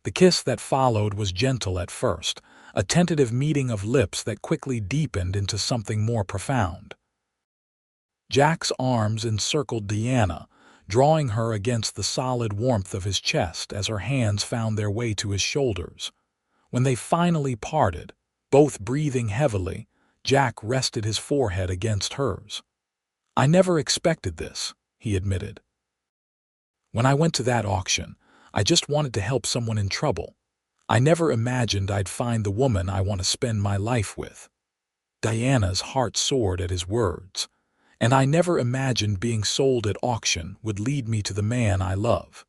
The kiss that followed was gentle at first, a tentative meeting of lips that quickly deepened into something more profound. Jack's arms encircled Deanna, drawing her against the solid warmth of his chest as her hands found their way to his shoulders. When they finally parted, both breathing heavily, Jack rested his forehead against hers. "I never expected this," he admitted. "When I went to that auction, I just wanted to help someone in trouble. I never imagined I'd find the woman I want to spend my life with." Diana's heart soared at his words. "And I never imagined being sold at auction would lead me to the man I love."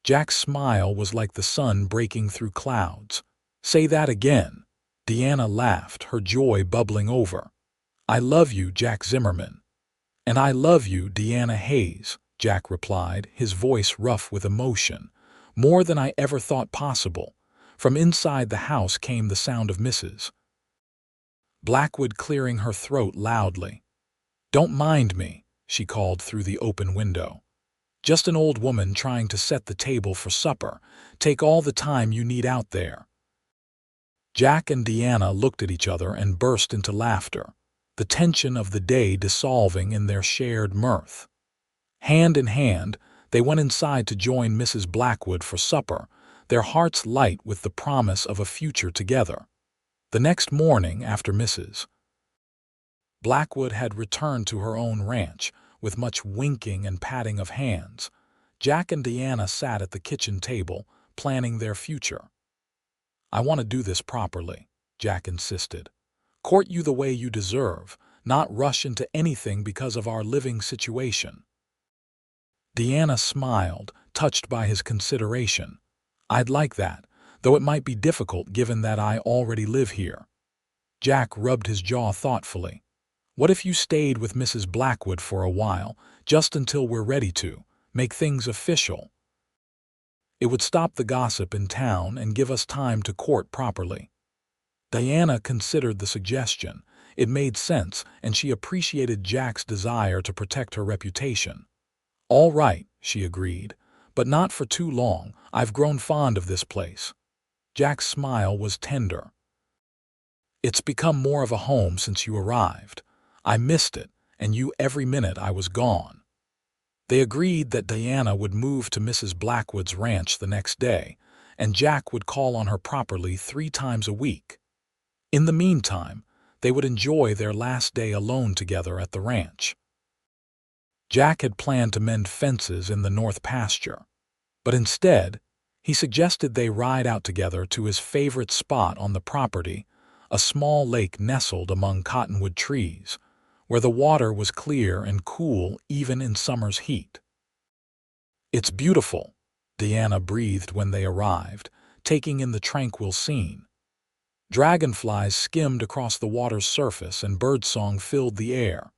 Jack's smile was like the sun breaking through clouds. "Say that again." Deanna laughed, her joy bubbling over. "I love you, Jack Zimmerman." "And I love you, Deanna Hayes," Jack replied, his voice rough with emotion. "More than I ever thought possible." From inside the house came the sound of Mrs. Blackwood clearing her throat loudly. "Don't mind me," she called through the open window. "Just an old woman trying to set the table for supper. Take all the time you need out there." Jack and Deanna looked at each other and burst into laughter, the tension of the day dissolving in their shared mirth. Hand in hand, they went inside to join Mrs. Blackwood for supper, their hearts light with the promise of a future together. The next morning, after Mrs. Blackwood had returned to her own ranch, with much winking and patting of hands, Jack and Deanna sat at the kitchen table, planning their future. "I want to do this properly," Jack insisted. "Court you the way you deserve, not rush into anything because of our living situation." Deanna smiled, touched by his consideration. "I'd like that, though it might be difficult given that I already live here." Jack rubbed his jaw thoughtfully. "What if you stayed with Mrs. Blackwood for a while, just until we're ready to make things official? It would stop the gossip in town and give us time to court properly." Diana considered the suggestion. It made sense, and she appreciated Jack's desire to protect her reputation. "All right," she agreed, "but not for too long. I've grown fond of this place." Jack's smile was tender. "It's become more of a home since you arrived. I missed it, and you every minute I was gone." They agreed that Diana would move to Mrs. Blackwood's ranch the next day, and Jack would call on her properly 3 times a week. In the meantime, they would enjoy their last day alone together at the ranch. Jack had planned to mend fences in the north pasture, but instead, he suggested they ride out together to his favorite spot on the property, a small lake nestled among cottonwood trees, where the water was clear and cool even in summer's heat. "It's beautiful," Deanna breathed when they arrived, taking in the tranquil scene. Dragonflies skimmed across the water's surface and birdsong filled the air.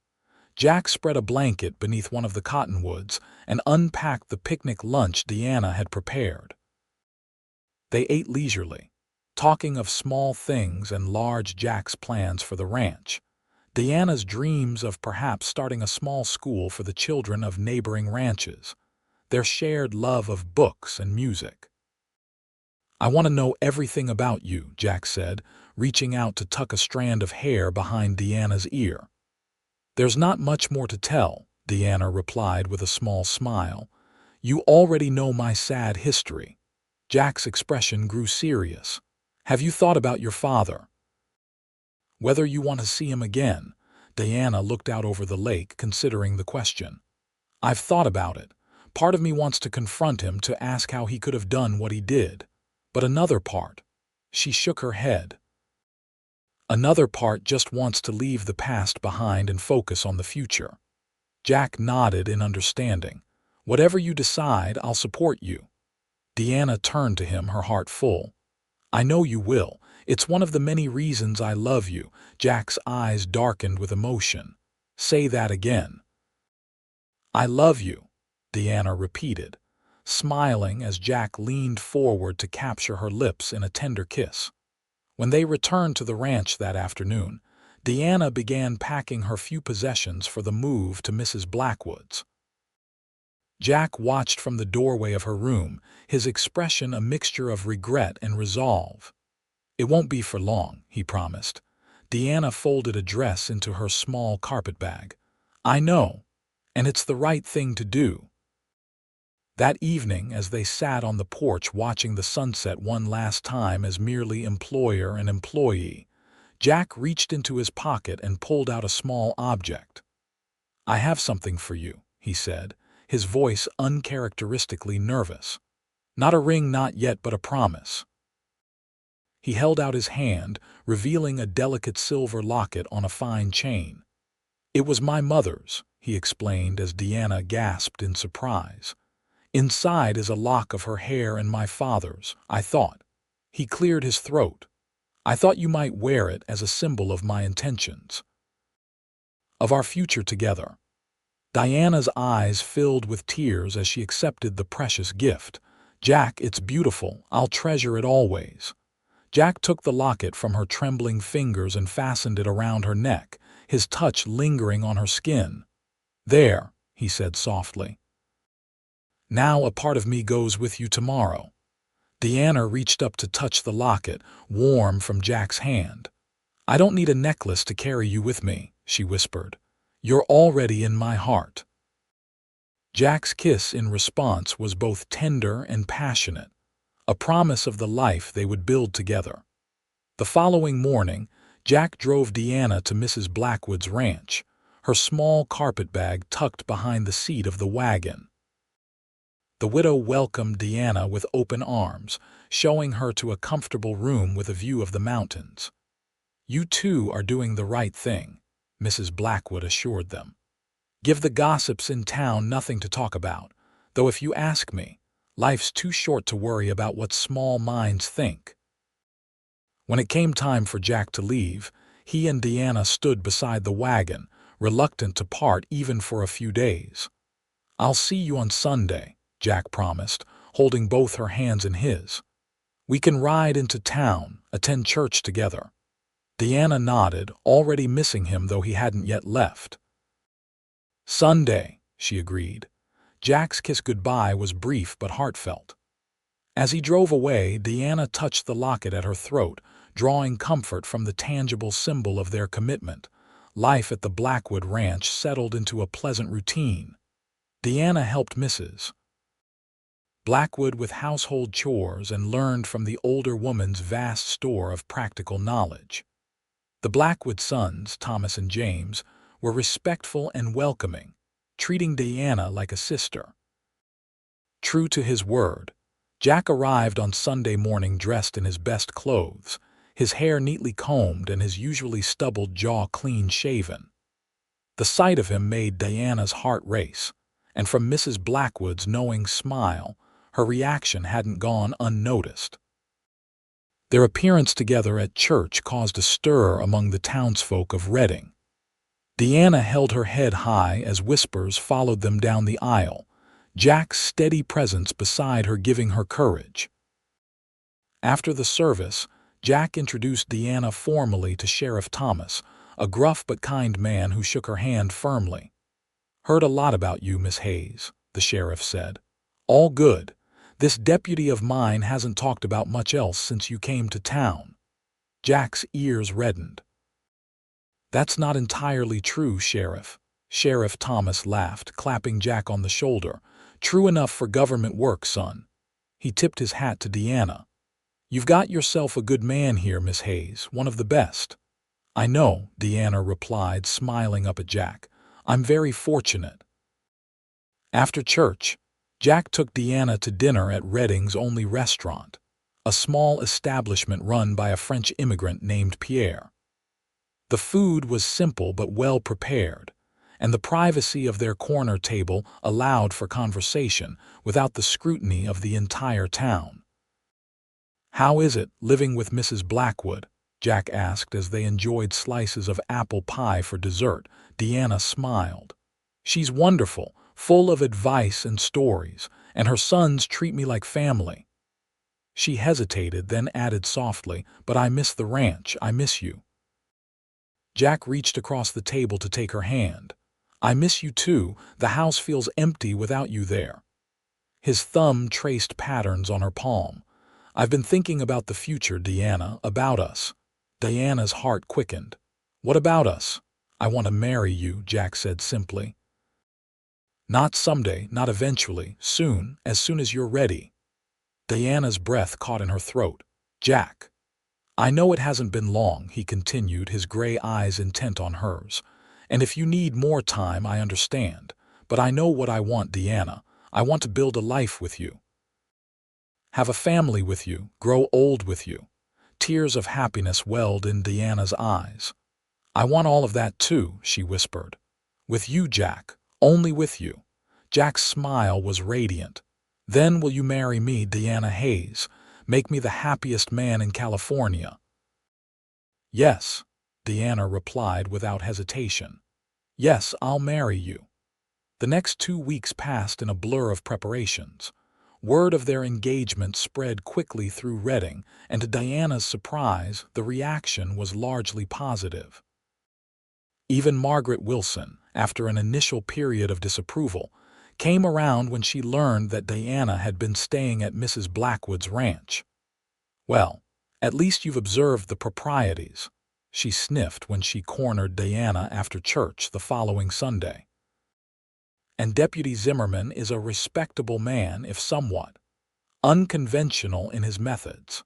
Jack spread a blanket beneath one of the cottonwoods and unpacked the picnic lunch Deanna had prepared. They ate leisurely, talking of small things and large Jack's plans for the ranch, Deanna's dreams of perhaps starting a small school for the children of neighboring ranches, their shared love of books and music. "I want to know everything about you," Jack said, reaching out to tuck a strand of hair behind Deanna's ear. "There's not much more to tell," Deanna replied with a small smile. "You already know my sad history." Jack's expression grew serious. "Have you thought about your father? Whether you want to see him again?" Diana looked out over the lake, considering the question. "I've thought about it. Part of me wants to confront him to ask how he could have done what he did. But another part," she shook her head, "another part just wants to leave the past behind and focus on the future." Jack nodded in understanding. "Whatever you decide, I'll support you." Deanna turned to him, her heart full. "I know you will. It's one of the many reasons I love you." Jack's eyes darkened with emotion. "Say that again." "I love you," Deanna repeated, smiling as Jack leaned forward to capture her lips in a tender kiss. When they returned to the ranch that afternoon, Deanna began packing her few possessions for the move to Mrs. Blackwood's. Jack watched from the doorway of her room, his expression a mixture of regret and resolve. "It won't be for long," he promised. Deanna folded a dress into her small carpetbag. I know, and it's the right thing to do. That evening, as they sat on the porch watching the sunset one last time as merely employer and employee, Jack reached into his pocket and pulled out a small object. "I have something for you," he said, his voice uncharacteristically nervous. "Not a ring, not yet, but a promise." He held out his hand, revealing a delicate silver locket on a fine chain. "It was my mother's," he explained as Deanna gasped in surprise. "Inside is a lock of her hair and my father's, I thought." He cleared his throat. "I thought you might wear it as a symbol of my intentions, of our future together." Diana's eyes filled with tears as she accepted the precious gift. "Jack, it's beautiful. I'll treasure it always." Jack took the locket from her trembling fingers and fastened it around her neck, his touch lingering on her skin. "There," he said softly. "Now a part of me goes with you tomorrow." Deanna reached up to touch the locket, warm from Jack's hand. "I don't need a necklace to carry you with me," she whispered. "You're already in my heart." Jack's kiss in response was both tender and passionate, a promise of the life they would build together. The following morning, Jack drove Deanna to Mrs. Blackwood's ranch, her small carpetbag tucked behind the seat of the wagon. The widow welcomed Deanna with open arms, showing her to a comfortable room with a view of the mountains. "You two are doing the right thing," Mrs. Blackwood assured them. "Give the gossips in town nothing to talk about, though if you ask me, life's too short to worry about what small minds think." When it came time for Jack to leave, he and Deanna stood beside the wagon, reluctant to part even for a few days. "I'll see you on Sunday," Jack promised, holding both her hands in his. "We can ride into town, attend church together." Deanna nodded, already missing him though he hadn't yet left. "Sunday," she agreed. Jack's kiss goodbye was brief but heartfelt. As he drove away, Deanna touched the locket at her throat, drawing comfort from the tangible symbol of their commitment. Life at the Blackwood Ranch settled into a pleasant routine. Deanna helped Mrs. Blackwood with household chores and learned from the older woman's vast store of practical knowledge. The Blackwood sons, Thomas and James, were respectful and welcoming, treating Deanna like a sister. True to his word, Jack arrived on Sunday morning dressed in his best clothes, his hair neatly combed and his usually stubbled jaw clean-shaven. The sight of him made Diana's heart race, and from Mrs. Blackwood's knowing smile, her reaction hadn't gone unnoticed. Their appearance together at church caused a stir among the townsfolk of Reading. Deanna held her head high as whispers followed them down the aisle, Jack's steady presence beside her giving her courage. After the service, Jack introduced Deanna formally to Sheriff Thomas, a gruff but kind man who shook her hand firmly. "Heard a lot about you, Miss Hayes," the sheriff said. "All good. This deputy of mine hasn't talked about much else since you came to town." Jack's ears reddened. "That's not entirely true, Sheriff." Sheriff Thomas laughed, clapping Jack on the shoulder. "True enough for government work, son." He tipped his hat to Deanna. "You've got yourself a good man here, Miss Hayes, one of the best." "I know," Deanna replied, smiling up at Jack. "I'm very fortunate." After church, Jack took Deanna to dinner at Reading's only restaurant, a small establishment run by a French immigrant named Pierre. The food was simple but well prepared, and the privacy of their corner table allowed for conversation without the scrutiny of the entire town. "How is it, living with Mrs. Blackwood?" Jack asked as they enjoyed slices of apple pie for dessert. Deanna smiled. "She's wonderful, full of advice and stories, and her sons treat me like family." She hesitated, then added softly, "But I miss the ranch, I miss you." Jack reached across the table to take her hand. "I miss you too, the house feels empty without you there." His thumb traced patterns on her palm. "I've been thinking about the future, Deanna, about us." Diana's heart quickened. "What about us?" "I want to marry you," Jack said simply. "Not someday, not eventually, as soon as you're ready." Diana's breath caught in her throat. "Jack." "I know it hasn't been long," he continued, his gray eyes intent on hers. "And if you need more time, I understand. But I know what I want, Diana. I want to build a life with you. Have a family with you, grow old with you." Tears of happiness welled in Diana's eyes. "I want all of that too," she whispered. "With you, Jack. Only with you." Jack's smile was radiant. "Then will you marry me, Diana Hayes? Make me the happiest man in California." "Yes," Diana replied without hesitation. "Yes, I'll marry you." The next 2 weeks passed in a blur of preparations. Word of their engagement spread quickly through Redding, and to Diana's surprise, the reaction was largely positive. Even Margaret Wilson, after an initial period of disapproval, came around when she learned that Diana had been staying at Mrs. Blackwood's ranch. "Well, at least you've observed the proprieties," she sniffed when she cornered Diana after church the following Sunday. "And Deputy Zimmerman is a respectable man, if somewhat unconventional in his methods."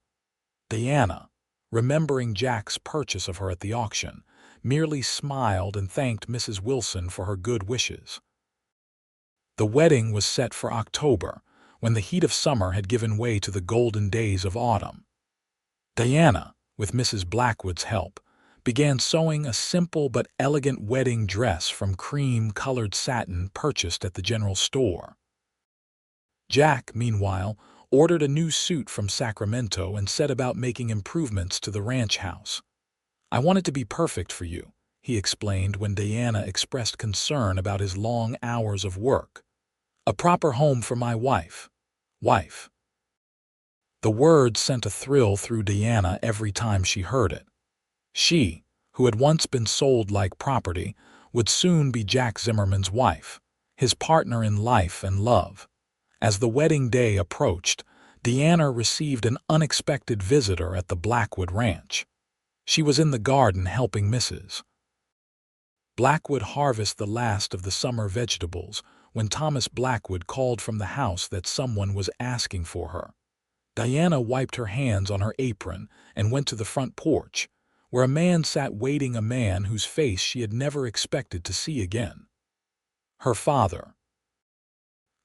Diana, remembering Jack's purchase of her at the auction, merely smiled and thanked Mrs. Wilson for her good wishes. The wedding was set for October, when the heat of summer had given way to the golden days of autumn. Diana, with Mrs. Blackwood's help, began sewing a simple but elegant wedding dress from cream-colored satin purchased at the general store. Jack, meanwhile, ordered a new suit from Sacramento and set about making improvements to the ranch house. "I want it to be perfect for you," he explained when Diana expressed concern about his long hours of work. "A proper home for my wife." Wife. The word sent a thrill through Diana every time she heard it. She, who had once been sold like property, would soon be Jack Zimmerman's wife, his partner in life and love. As the wedding day approached, Diana received an unexpected visitor at the Blackwood Ranch. She was in the garden helping Mrs. Blackwood harvest the last of the summer vegetables when Thomas Blackwood called from the house that someone was asking for her. Diana wiped her hands on her apron and went to the front porch, where a man sat waiting, a man whose face she had never expected to see again. Her father.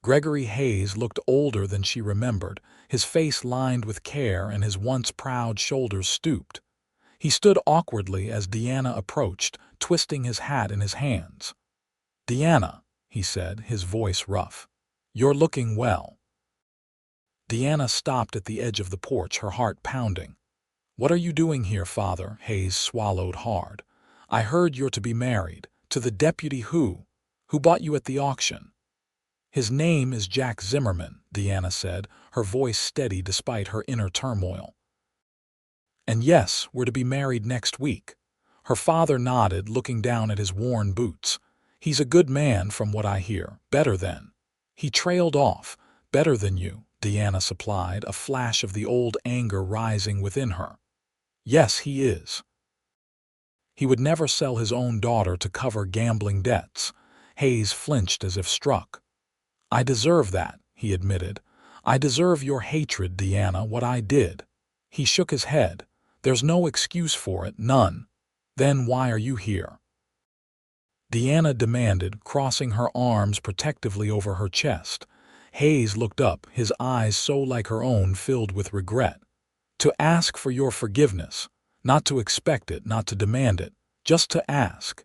Gregory Hayes looked older than she remembered, his face lined with care and his once proud shoulders stooped. He stood awkwardly as Diana approached, twisting his hat in his hands. "Diana," he said, his voice rough, "you're looking well." Diana stopped at the edge of the porch, her heart pounding. "What are you doing here, Father?" Hayes swallowed hard. "I heard you're to be married. To the deputy who bought you at the auction." "His name is Jack Zimmerman," Diana said, her voice steady despite her inner turmoil. "And yes, we're to be married next week." Her father nodded, looking down at his worn boots. "He's a good man from what I hear. Better than—" He trailed off. "Better than you," Diana supplied, a flash of the old anger rising within her. "Yes, he is. He would never sell his own daughter to cover gambling debts." Hayes flinched as if struck. "I deserve that," he admitted. "I deserve your hatred, Diana, what I did." He shook his head. "There's no excuse for it, none." "Then why are you here?" Diana demanded, crossing her arms protectively over her chest. Hayes looked up, his eyes so like her own, filled with regret. "To ask for your forgiveness. Not to expect it, not to demand it. Just to ask."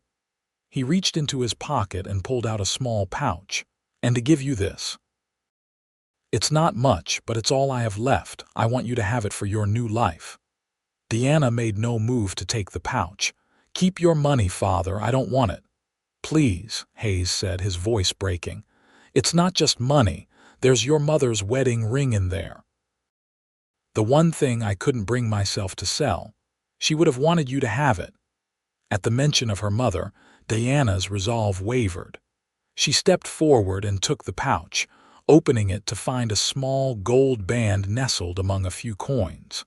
He reached into his pocket and pulled out a small pouch. "And to give you this. It's not much, but it's all I have left. I want you to have it for your new life." Diana made no move to take the pouch. "Keep your money, Father. I don't want it." "Please," Hayes said, his voice breaking. "It's not just money. There's your mother's wedding ring in there. The one thing I couldn't bring myself to sell. She would have wanted you to have it." At the mention of her mother, Diana's resolve wavered. She stepped forward and took the pouch, opening it to find a small gold band nestled among a few coins.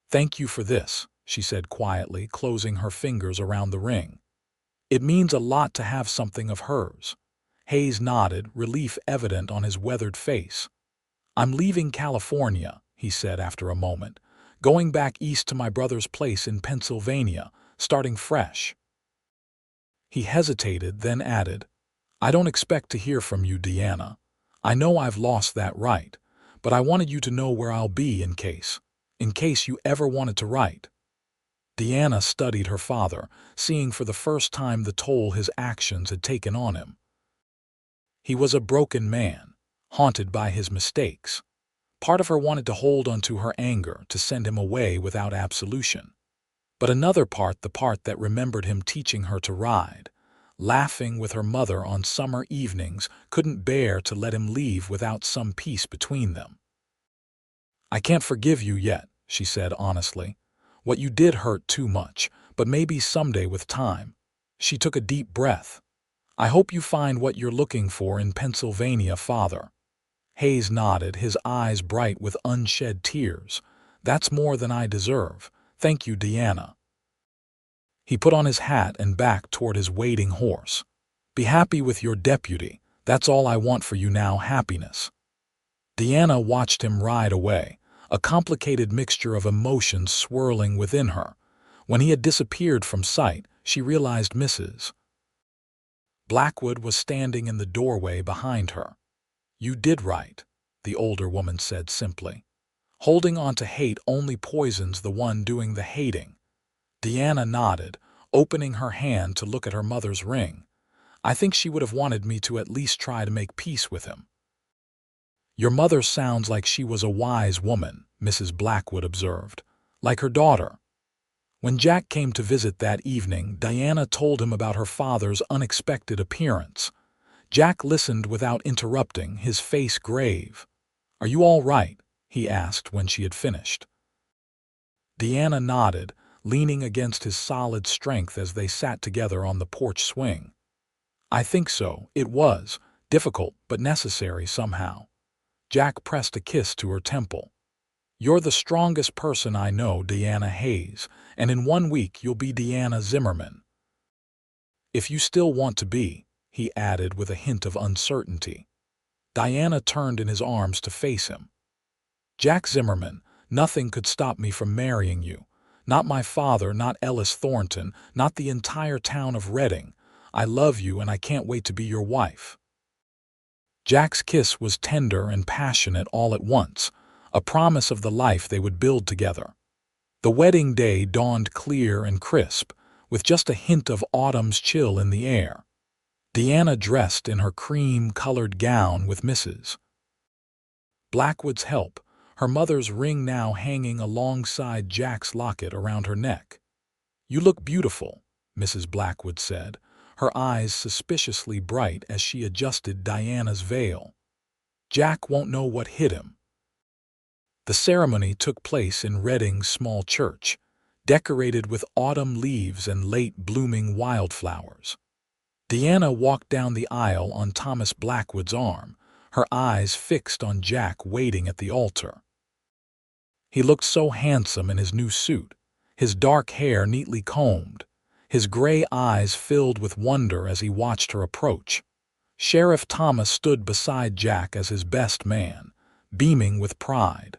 "Thank you for this," she said quietly, closing her fingers around the ring. It means a lot to have something of hers. Hayes nodded, relief evident on his weathered face. I'm leaving California, he said after a moment, going back east to my brother's place in Pennsylvania, starting fresh. He hesitated, then added, I don't expect to hear from you, Deanna. I know I've lost that right, but I wanted you to know where I'll be in case you ever wanted to write. Deanna studied her father, seeing for the first time the toll his actions had taken on him. He was a broken man, haunted by his mistakes. Part of her wanted to hold onto her anger, to send him away without absolution. But another part, the part that remembered him teaching her to ride, laughing with her mother on summer evenings, couldn't bear to let him leave without some peace between them. I can't forgive you yet, she said honestly. What you did hurt too much, but maybe someday with time. She took a deep breath. I hope you find what you're looking for in Pennsylvania, Father. Hayes nodded, his eyes bright with unshed tears. That's more than I deserve. Thank you, Deanna. He put on his hat and backed toward his waiting horse. Be happy with your deputy. That's all I want for you now, happiness. Deanna watched him ride away, a complicated mixture of emotions swirling within her. When he had disappeared from sight, she realized Mrs. Blackwood was standing in the doorway behind her. You did right, the older woman said simply. Holding on to hate only poisons the one doing the hating. Deanna nodded, opening her hand to look at her mother's ring. I think she would have wanted me to at least try to make peace with him. Your mother sounds like she was a wise woman, Mrs. Blackwood observed, like her daughter. When Jack came to visit that evening, Diana told him about her father's unexpected appearance. Jack listened without interrupting, his face grave. Are you all right? He asked when she had finished. Deanna nodded, leaning against his solid strength as they sat together on the porch swing. I think so. It was difficult but necessary somehow. Jack pressed a kiss to her temple. You're the strongest person I know, Deanna Hayes, and in 1 week you'll be Deanna Zimmerman. If you still want to be, he added with a hint of uncertainty. Diana turned in his arms to face him. Jack Zimmerman, nothing could stop me from marrying you. Not my father, not Ellis Thornton, not the entire town of Reading. I love you and I can't wait to be your wife. Jack's kiss was tender and passionate all at once, a promise of the life they would build together. The wedding day dawned clear and crisp, with just a hint of autumn's chill in the air. Deanna dressed in her cream-colored gown with Mrs. Blackwood's help, her mother's ring now hanging alongside Jack's locket around her neck. You look beautiful, Mrs. Blackwood said, her eyes suspiciously bright as she adjusted Diana's veil. Jack won't know what hit him. The ceremony took place in Reading's small church, decorated with autumn leaves and late-blooming wildflowers. Deanna walked down the aisle on Thomas Blackwood's arm, her eyes fixed on Jack waiting at the altar. He looked so handsome in his new suit, his dark hair neatly combed, his gray eyes filled with wonder as he watched her approach. Sheriff Thomas stood beside Jack as his best man, beaming with pride.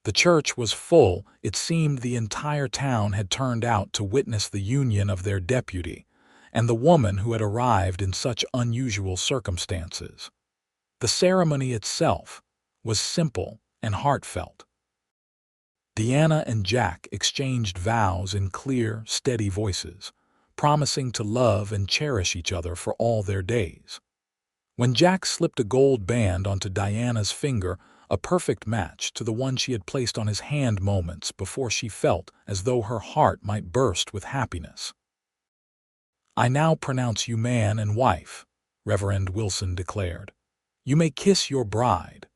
The church was full. It seemed the entire town had turned out to witness the union of their deputy and the woman who had arrived in such unusual circumstances. The ceremony itself was simple and heartfelt. Deanna and Jack exchanged vows in clear, steady voices, promising to love and cherish each other for all their days. When Jack slipped a gold band onto Diana's finger, a perfect match to the one she had placed on his hand moments before she felt as though her heart might burst with happiness. I now pronounce you man and wife, Reverend Wilson declared. You may kiss your bride.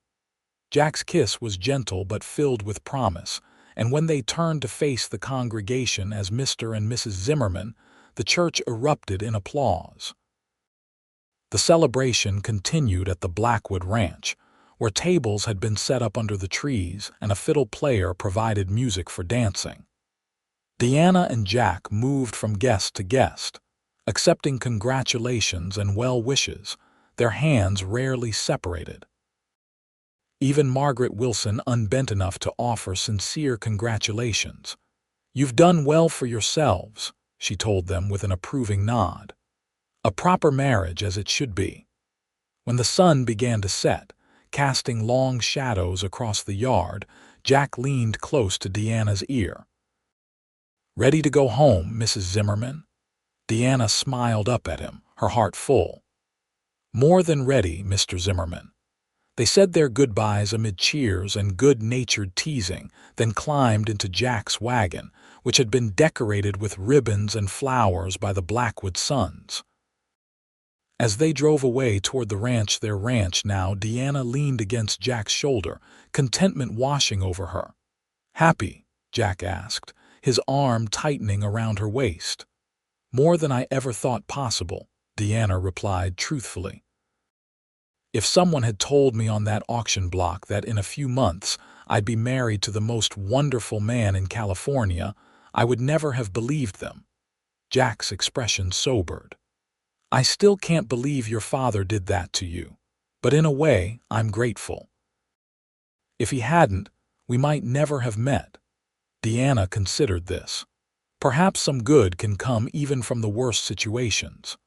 Jack's kiss was gentle but filled with promise, and when they turned to face the congregation as Mr. and Mrs. Zimmerman, the church erupted in applause. The celebration continued at the Blackwood Ranch, where tables had been set up under the trees and a fiddle player provided music for dancing. Deanna and Jack moved from guest to guest, Accepting congratulations and well wishes, their hands rarely separated. Even Margaret Wilson unbent enough to offer sincere congratulations. "You've done well for yourselves," she told them with an approving nod. "A proper marriage as it should be." When the sun began to set, casting long shadows across the yard, Jack leaned close to Deanna's ear. "Ready to go home, Mrs. Zimmerman?" Deanna smiled up at him, her heart full. "More than ready, Mr. Zimmerman." They said their goodbyes amid cheers and good-natured teasing, then climbed into Jack's wagon, which had been decorated with ribbons and flowers by the Blackwood sons. As they drove away toward their ranch now, Deanna leaned against Jack's shoulder, contentment washing over her. "Happy?" Jack asked, his arm tightening around her waist. "More than I ever thought possible," Deanna replied truthfully. "If someone had told me on that auction block that in a few months I'd be married to the most wonderful man in California, I would never have believed them." Jack's expression sobered. "I still can't believe your father did that to you, but in a way, I'm grateful. If he hadn't, we might never have met." Deanna considered this. Perhaps some good can come even from the worst situations.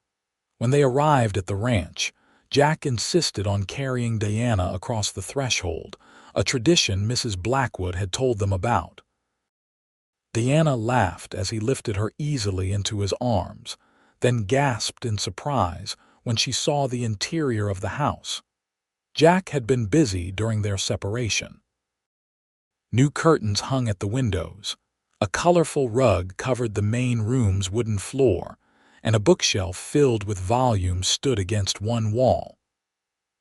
When they arrived at the ranch, Jack insisted on carrying Deanna across the threshold, a tradition Mrs. Blackwood had told them about. Deanna laughed as he lifted her easily into his arms, then gasped in surprise when she saw the interior of the house. Jack had been busy during their separation. New curtains hung at the windows, a colorful rug covered the main room's wooden floor, and a bookshelf filled with volumes stood against one wall.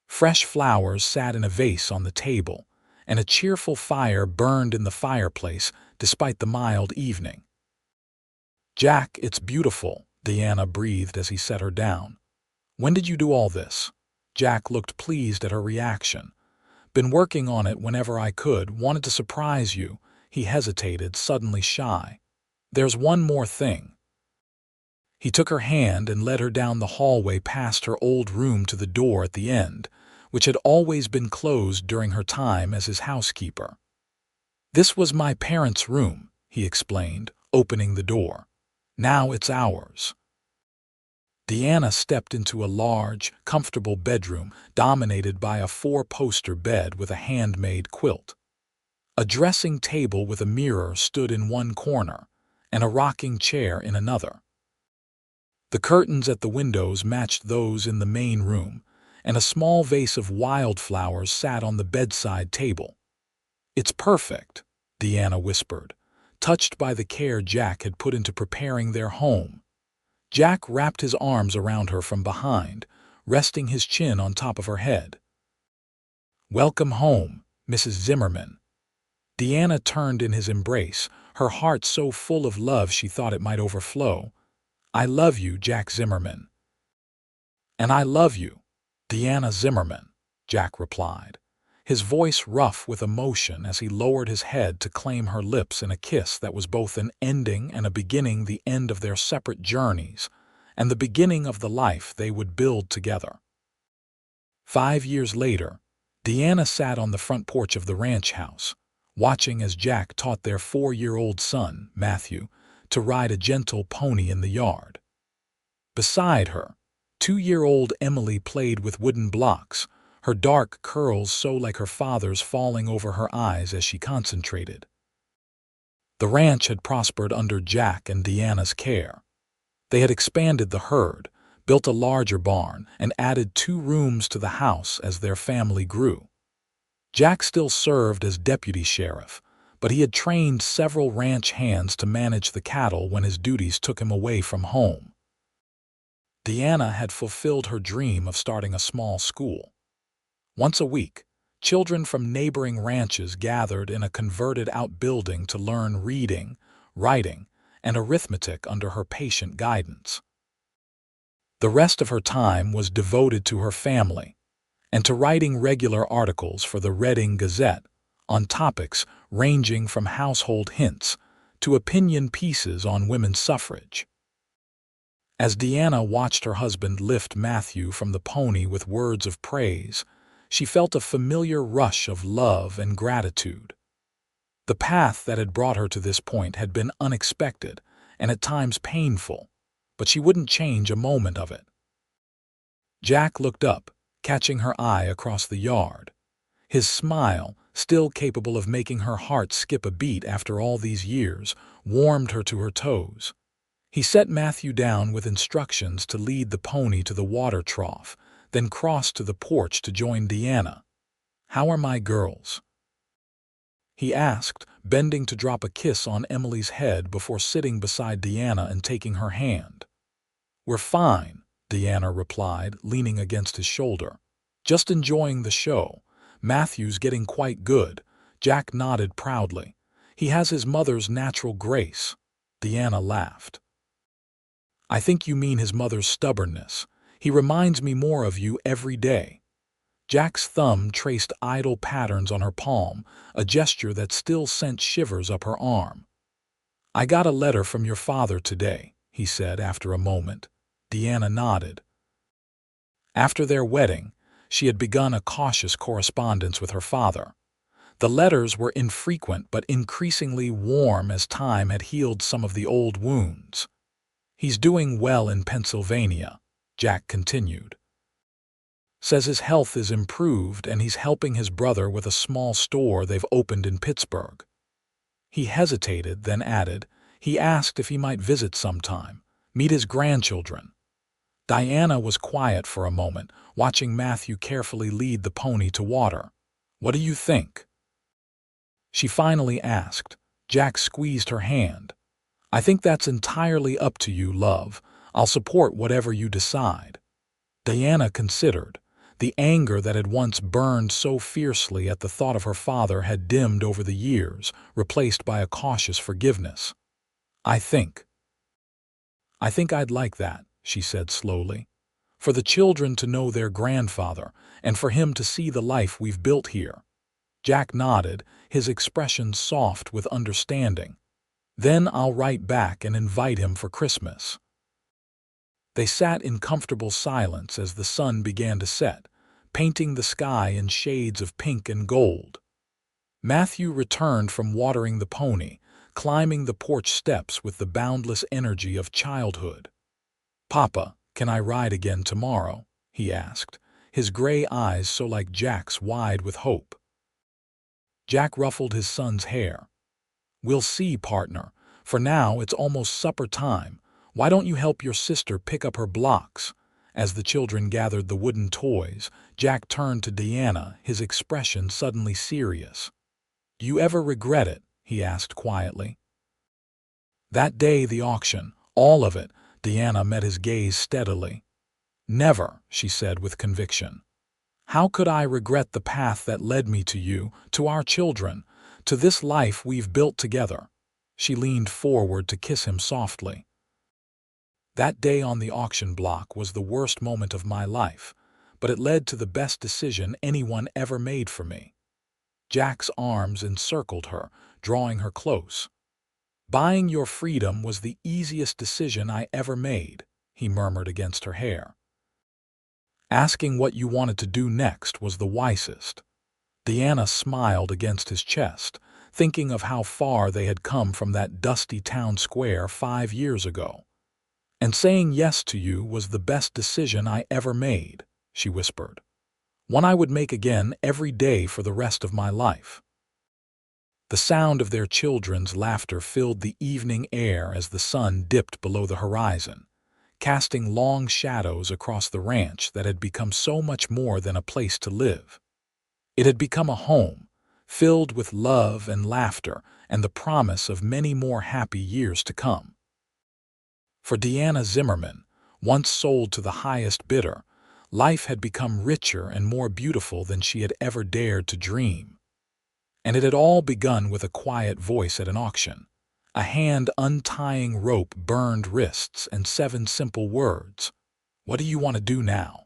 Fresh flowers sat in a vase on the table, and a cheerful fire burned in the fireplace despite the mild evening. "Jack, it's beautiful," Deanna breathed as he set her down. "When did you do all this?" Jack looked pleased at her reaction. "Been working on it whenever I could, wanted to surprise you." He hesitated, suddenly shy. "There's one more thing." He took her hand and led her down the hallway past her old room to the door at the end, which had always been closed during her time as his housekeeper. "This was my parents' room," he explained, opening the door. "Now it's ours." Deanna stepped into a large, comfortable bedroom dominated by a four-poster bed with a handmade quilt. A dressing table with a mirror stood in one corner, and a rocking chair in another. The curtains at the windows matched those in the main room, and a small vase of wildflowers sat on the bedside table. "It's perfect," Deanna whispered, touched by the care Jack had put into preparing their home. Jack wrapped his arms around her from behind, resting his chin on top of her head. "Welcome home, Mrs. Zimmerman." Deanna turned in his embrace, her heart so full of love she thought it might overflow. "I love you, Jack Zimmerman." "And I love you, Deanna Zimmerman," Jack replied, his voice rough with emotion as he lowered his head to claim her lips in a kiss that was both an ending and a beginning, the end of their separate journeys, and the beginning of the life they would build together. 5 years later, Deanna sat on the front porch of the ranch house, watching as Jack taught their 4-year-old son, Matthew, to ride a gentle pony in the yard. Beside her, 2-year-old Emily played with wooden blocks, her dark curls so like her father's falling over her eyes as she concentrated. The ranch had prospered under Jack and Deanna's care. They had expanded the herd, built a larger barn, and added 2 rooms to the house as their family grew. Jack still served as deputy sheriff, but he had trained several ranch hands to manage the cattle when his duties took him away from home. Deanna had fulfilled her dream of starting a small school. Once a week, children from neighboring ranches gathered in a converted outbuilding to learn reading, writing, and arithmetic under her patient guidance. The rest of her time was devoted to her family and to writing regular articles for the Reading Gazette on topics ranging from household hints to opinion pieces on women's suffrage. As Deanna watched her husband lift Matthew from the pony with words of praise, she felt a familiar rush of love and gratitude. The path that had brought her to this point had been unexpected and at times painful, but she wouldn't change a moment of it. Jack looked up, catching her eye across the yard. His smile, still capable of making her heart skip a beat after all these years, warmed her to her toes. He set Matthew down with instructions to lead the pony to the water trough, then crossed to the porch to join Deanna. "How are my girls?" he asked, bending to drop a kiss on Emily's head before sitting beside Deanna and taking her hand. "We're fine," Deanna replied, leaning against his shoulder. "Just enjoying the show. Matthew's getting quite good." Jack nodded proudly. "He has his mother's natural grace." Deanna laughed. "I think you mean his mother's stubbornness. He reminds me more of you every day." Jack's thumb traced idle patterns on her palm, a gesture that still sent shivers up her arm. "I got a letter from your father today," he said after a moment. Deanna nodded. After their wedding, she had begun a cautious correspondence with her father. The letters were infrequent but increasingly warm as time had healed some of the old wounds. "He's doing well in Pennsylvania," Jack continued. "Says his health is improved and he's helping his brother with a small store they've opened in Pittsburgh." He hesitated, then added, "He asked if he might visit sometime, meet his grandchildren." Diana was quiet for a moment, watching Matthew carefully lead the pony to water. "What do you think?" she finally asked. Jack squeezed her hand. "I think that's entirely up to you, love. I'll support whatever you decide." Diana considered. The anger that had once burned so fiercely at the thought of her father had dimmed over the years, replaced by a cautious forgiveness. I think I'd like that," she said slowly. "For the children to know their grandfather, and for him to see the life we've built here." Jack nodded, his expression soft with understanding. "Then I'll write back and invite him for Christmas." They sat in comfortable silence as the sun began to set, painting the sky in shades of pink and gold. Matthew returned from watering the pony, climbing the porch steps with the boundless energy of childhood. "Papa, can I ride again tomorrow?" he asked, his gray eyes so like Jack's wide with hope. Jack ruffled his son's hair. "We'll see, partner. For now, it's almost supper time. Why don't you help your sister pick up her blocks?" As the children gathered the wooden toys, Jack turned to Deanna, his expression suddenly serious. "Do you ever regret it?" he asked quietly. "That day, the auction, all of it," Deanna met his gaze steadily. "Never," she said with conviction. "How could I regret the path that led me to you, to our children, to this life we've built together?" She leaned forward to kiss him softly. "That day on the auction block was the worst moment of my life, but it led to the best decision anyone ever made for me." Jack's arms encircled her, drawing her close. "Buying your freedom was the easiest decision I ever made," he murmured against her hair. "Asking what you wanted to do next was the wisest." Deanna smiled against his chest, thinking of how far they had come from that dusty town square 5 years ago. "And saying yes to you was the best decision I ever made," she whispered. "One I would make again every day for the rest of my life." The sound of their children's laughter filled the evening air as the sun dipped below the horizon, casting long shadows across the ranch that had become so much more than a place to live. It had become a home, filled with love and laughter and the promise of many more happy years to come. For Deanna Zimmerman, once sold to the highest bidder, life had become richer and more beautiful than she had ever dared to dream. And it had all begun with a quiet voice at an auction, a hand untying rope burned wrists and 7 simple words. "What do you want to do now?"